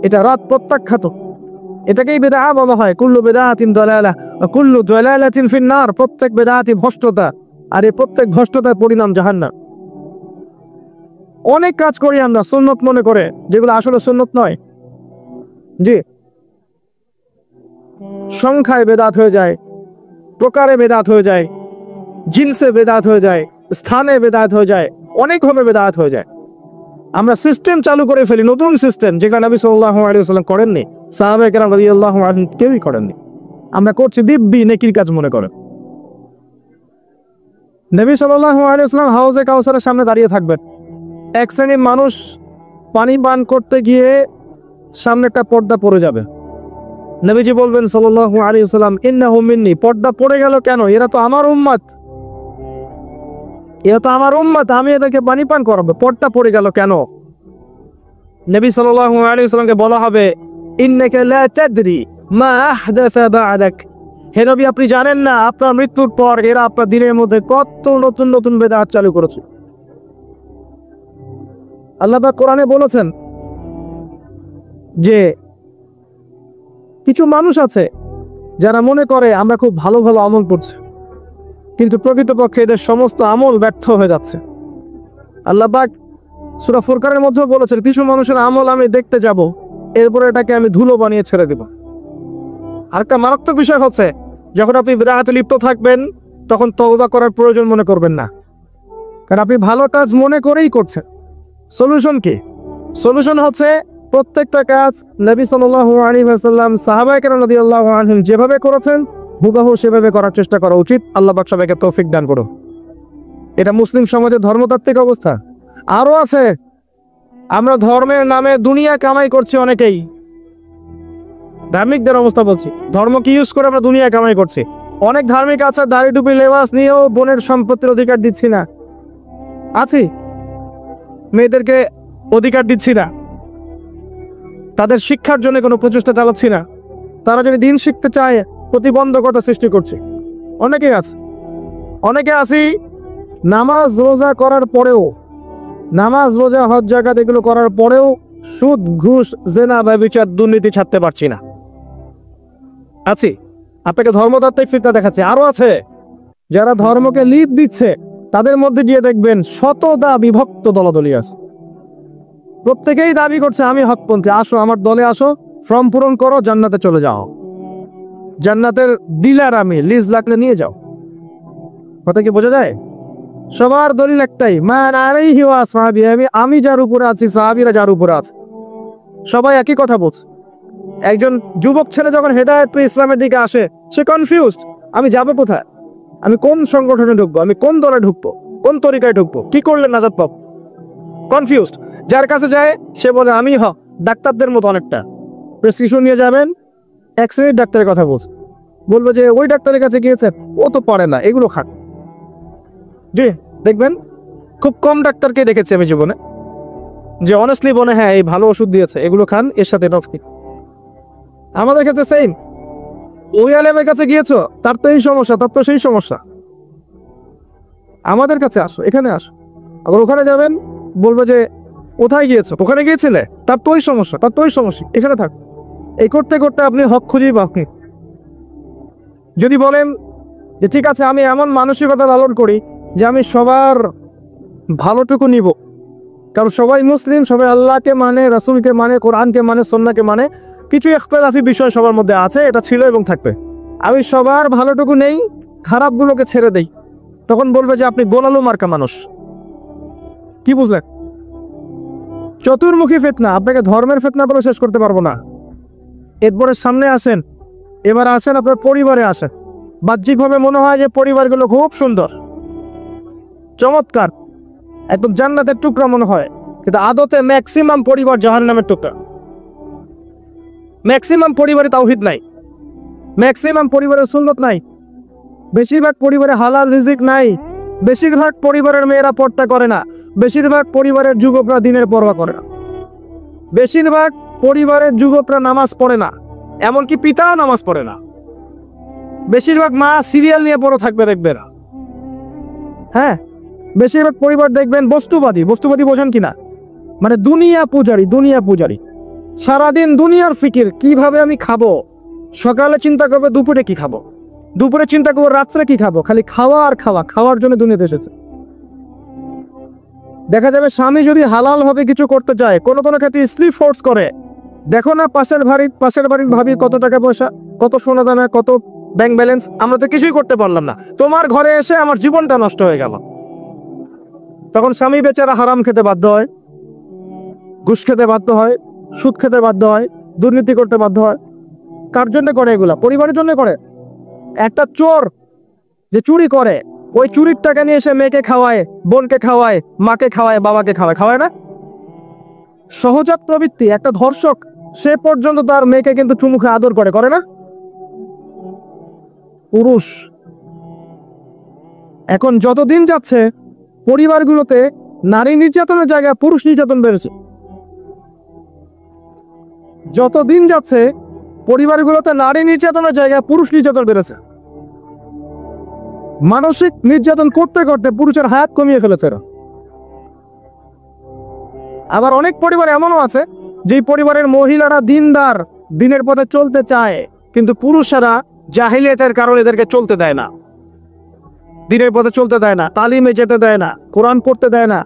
এটা রাত, প্রত্যাখ্যাত। এটাকেই বিদআহ বলা হয়। কুল্লু বিদআতিন দালালাহ ওয়া কুল্লু দালালাতিন ফিন-নার। প্রত্যেক বিদআতই ভ্রষ্টতা, আর এই প্রত্যেক ভ্রষ্টতার পরিণাম জাহান্নাম। অনেক কাজ করি আমরা সুন্নত মনে করে, যেগুলো আসলে সুন্নত নয়। জি, সংখ্যায় বেদাত হয়ে যায়, প্রকারে বেদাত হয়ে যায়, জিনসে বেদাত হয়ে যায়, স্থানে বেদাত হয়ে যায়, অনেকভাবে বেদাত হয়ে যায়। আমরা সিস্টেম চালু করে ফেলি, নতুন সিস্টেম, যেটা নবী সাল্লাল্লাহু আলাইহি ওয়াসাল্লাম করেননি, সাহাবায়ে কেরাম রাদিয়াল্লাহু আনহুম কেউই করেননি। আমরা করছি দিব্যি নেকির কাজ মনে করে। নবী সাল্লাল্লাহু আলাইহি ওয়াসাল্লাম হাউজে কাউসারের সামনে দাঁড়িয়ে থাকবেন, এক শ্রেণীর মানুষ পানি পান করতে গিয়ে সামনে একটা পর্দা পড়ে যাবে। নবীজি বলবেন সাল্লাল্লাহু আলাইহি ওয়াসাল্লাম, ইন্নাহু মিন্নি। পর্দা পড়ে গেল কেন? এরা তো আমার উম্মত, এরা তো আমার উম্মত, আমি এদেরকে পানি পান করাবো, পর্দা পড়ে গেল কেন? নবী সাল্লাল্লাহু আলাইহি ওয়াসাল্লামকে বলা হবে, ইন্নাকা লা তাদরি মা আহদাসা বা'দাক। হে নবী, আপনি জানেন না আপনার মৃত্যুর পর এরা আপনার দিনের মধ্যে কত নতুন নতুন বেদাত চালু করেছে। আল্লাহ পাক কোরআনে বলেছেন যে কিছু মানুষ আছে যারা মনে করে আমরা খুব ভালো ভালো আমল করছি, কিন্তু প্রকৃতপক্ষে এদের সমস্ত আমল ব্যর্থ হয়ে যাচ্ছে। আল্লাহ পাক সূরা ফুরকানের মধ্যে বলেছেন, কিছু মানুষের আমল আমি দেখতে যাব, এরপরে এটাকে আমি ধুলো বানিয়ে ছেড়ে দেব। আরেকটা মারাত্মক বিষয় হচ্ছে, যখন আপনি বিদআতে লিপ্ত থাকবেন তখন তওবা করার প্রয়োজন মনে করবেন না, কারণ আপনি ভালো কাজ মনে করেই করছেন। সলিউশন কি? সলিউশন হচ্ছে প্রত্যেকটা কাজ নবী সাল্লাল্লাহু আলাইহি ওয়াসাল্লাম, সাহাবায়ে কেরাম রাদিয়াল্লাহু আনহুম যেভাবে করেছেন হুবহু সেভাবে করার চেষ্টা করা উচিত। আল্লাহ পাক সবাইকে তৌফিক দান করুন। এটা মুসলিম সমাজের ধর্মতাত্ত্বিক অবস্থা। আরো আছে, আমরা ধর্মের নামে দুনিয়া কামাই করছি অনেকেই। ধার্মিকদের অবস্থা বলছি, ধর্মকে ইউজ করে আমরা দুনিয়া কামাই করছি। অনেক ধার্মিক আছে দাড়ি টুপি লেবাস নিয়েও বোনের সম্পত্তির অধিকার দিচ্ছি না, আছি, মেয়েদেরকে অধিকার দিচ্ছি না, তাদের শিক্ষার জন্য কোনো প্রচেষ্টা চালাচ্ছি না, তারা যদি দিন শিখতে চায় প্রতিবন্ধকতা সৃষ্টি করছে। অনেকে আছে, অনেকে আছি নামাজ রোজা করার পরেও, নামাজ রোজা হজ জাকাত এগুলো করার পরেও সুদ ঘুষ জেনা ব্যভিচার দুর্নীতি ছাড়তে পারছি না, আছি। আপনাকে ধর্মতাত্ত্বিক ফিতনা দেখাচ্ছে। আরো আছে যারা ধর্মকে লিপ দিচ্ছে, তাদের মধ্যে গিয়ে দেখবেন শতদা বিভক্ত দলাদলি আছে। প্রত্যেকেই দাবি করছে আমি হকপন্থী, আসো আমার দলে আসো, ফর্ম পূরণ করো, জান্নাতে চলে যাও, জান্নাতের ডিলার আমি, লিজ লাগলে নিয়ে যাও। কথা কি বোঝা যায়? সবার দলিল একটাই, মান আলাইহি ওয়া আসহাবি, আমি যার উপরে আছি, সাহাবীরা যার উপরে আছে, সবাই একই কথা বলছে। একজন যুবক ছেলে যখন হেদায়েত পেয়ে ইসলামের দিকে আসে, সে কনফিউজড, আমি যাবো কোথায়, আমি কোন সংগঠনে ঢুকবো, আমি কোন দলে ঢুকবো, কোন তরিকায় ঢুকবো, কি করলে নাজাত পাবো, কনফিউজড। যার কাছে যায় সে বলে আমি ডাক্তারদের মতো অনেকটা প্রেসক্রিপশন নিয়ে যাবেন, এক শ্রেণীর ডাক্তারের কথা বলবো যে ওই ডাক্তারের কাছে গিয়েছে, ও তো পারে না, এগুলো খান। জি, দেখবেন খুব কম ডাক্তারকে দেখেছি আমি জীবনে যে অনেস্টলি বলে হ্যাঁ এই ভালো ওষুধ দিয়েছে, এগুলো খান, এর সাথে নফি। আমাদের ক্ষেত্রে সেম, ওই আলেমের কাছে গিয়েছো, তার তো এই সমস্যা, তার তো সেই সমস্যা, আমাদের কাছে আসো, এখানে আসো। আবার ওখানে যাবেন, বলবো যে কোথায় গিয়েছো, ওখানে গিয়েছিলে, তার তো ওই সমস্যা, তার তো ওই সমস্যা, এখানে থাক। এই করতে করতে আপনি হক খুঁজেই পাবেন। যদি বলেন যে ঠিক আছে আমি এমন মানসিকতা লালন করি যে আমি সবার ভালোটুকু নিব, কারণ সবাই মুসলিম, সবাই আল্লাহকে মানে, রাসূলকে মানে, কোরআনকে মানে, সুন্নাহকে মানে। কিছু ইখতিলাফি বিষয় সবার মধ্যে আছে, এটা ছিল এবং থাকবে। আমি সবার ভালোটুকু নেই, খারাপগুলোকে ছেড়ে দেই, তখন বলবে যে আপনি গোলালু মার্কা মানুষ। কি বুঝলেন? চতুর্মুখী ফিতনা, আপনাকে ধর্মের ফিতনা বলে শেষ করতে পারবো না। এরপরে সামনে আসেন, এবার আসেন আপনার পরিবারে আসেন। বাহ্যিকভাবে মনে হয় যে পরিবারগুলো খুব সুন্দর, চমৎকার, একদম জান্নাতের টুকরা মনে হয়, কিন্তু আদতে ম্যাক্সিমাম পরিবার জাহান্নামের টুকরা। ম্যাক্সিমাম পরিবারে তাওহীদ নাই, ম্যাক্সিমাম পরিবারের সুন্নত নাই, বেশিরভাগ পরিবারে হালাল রিজিক নাই, বেশিরভাগ পরিবারের মেয়েরা পর্দা করে না, বেশিরভাগ পরিবারের যুবকরা দিনের পরোয়া করে না, বেশিরভাগ পরিবারের যুবকরা নামাজ পড়ে না, এমনকি পিতাও নামাজ পড়ে না। বেশিরভাগ মা সিরিয়াল নিয়ে পড়ে থাকবে, দেখবে না। হ্যাঁ, বেশিরভাগ পরিবার দেখবেন বস্তুবাদী। বস্তুবাদী বোঝেন কিনা? মানে দুনিয়া পূজারি, দুনিয়া পূজারি, সারাদিন দুনিয়ার ফিকির, কিভাবে আমি খাবো। সকালে চিন্তা করবে দুপুরে কি খাবো, দুপুরে চিন্তা করবো রাত্রে কি খাবো, খালি খাওয়া আর খাওয়া, খাওয়ার জন্য দুনিয়াতে এসেছে। দেখা যাবে স্বামী যদি হালাল ভাবে কিছু করতে চায়, কোনো কোনো ক্ষেত্রে স্লিপ ফোর্স করে। দেখো না পাশের বাড়ির ভাবির কত টাকা পয়সা, কত সোনা দানা, কত ব্যাংক ব্যালেন্স, আমরা তো কিছুই করতে পারলাম না, তোমার ঘরে এসে আমার জীবনটা নষ্ট হয়ে গেল। তখন স্বামী বেচারা হারাম খেতে বাধ্য হয়, ঘুষ খেতে বাধ্য হয়, সুদ খেতে বাধ্য হয়, দুর্নীতি করতে বাধ্য হয়। কার জন্য করে এগুলা? পরিবারের জন্য করে। একটা চোর যে চুরি করে, ওই চুরির টাকা নিয়ে এসে মেয়েকে খাওয়ায়, বোনকে খাওয়ায়, মাকে খাওয়ায়, বাবাকে খাওয়ায়, খাওয়ায় না? সহজাত প্রবৃত্তি। একটা ধর্ষক, সে পর্যন্ত তার মেয়েকে কিন্তু চুমুখে আদর করে, করে না? পুরুষ। এখন যত দিন যাচ্ছে পরিবারগুলোতে নারী নির্যাতনের জায়গায় পুরুষ নির্যাতন বেড়েছে। যত দিন যাচ্ছে পরিবারগুলোতে নারী নির্যাতনের জায়গায় পুরুষ নির্যাতন বেড়েছে। মানসিক নির্যাতন করতে করতে পুরুষের হায়াত কমিয়ে ফেলেছে এরা। আবার অনেক পরিবার এমনও আছে যে পরিবারের মহিলারা দিনদার, দিনের পথে চলতে চায়, কিন্তু পুরুষেরা জাহিলিয়াতের কারণে এদেরকে চলতে দেয় না, দিনের পথে চলতে দেয় না, তালিমে যেতে দেয় না, কোরআন পড়তে দেয় না,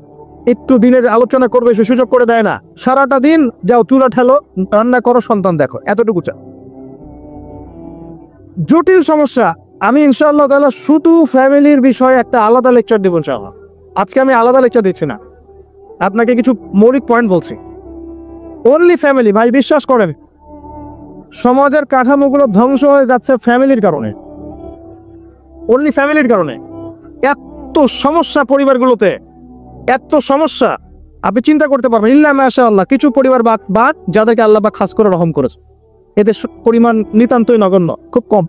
একটু দিনের আলোচনা করবে সে সুযোগ করে দেয় না। সারাটা দিন যাও চুলা ঠেলো, রান্না করো, সন্তান দেখো, এতটুকু চা। জটিল সমস্যা। আমি ইনশাআল্লাহ তাআলা শুধু ফ্যামিলির বিষয়ে একটা আলাদা লেকচার দেব ইনশাআল্লাহ। আজকে আমি আলাদা লেকচার দিচ্ছি না, আপনাকে কিছু মৌলিক পয়েন্ট বলছি। অনলি ফ্যামিলি, ভাই বিশ্বাস করেন, সমাজের কাঠামোগুলো ধ্বংস হয়ে যাচ্ছে ফ্যামিলির কারণে, অনলি ফ্যামিলির কারণে। এত সমস্যা পরিবারগুলোতে, এত সমস্যা আপনি চিন্তা করতে পারবেন। ইল্লা মাশাআল্লাহ, কিছু পরিবার বাদ যাদেরকে আল্লাহ পাক খাস করে রহম করেছে, এদের পরিমাণ নিতান্তই নগণ্য, খুব কম।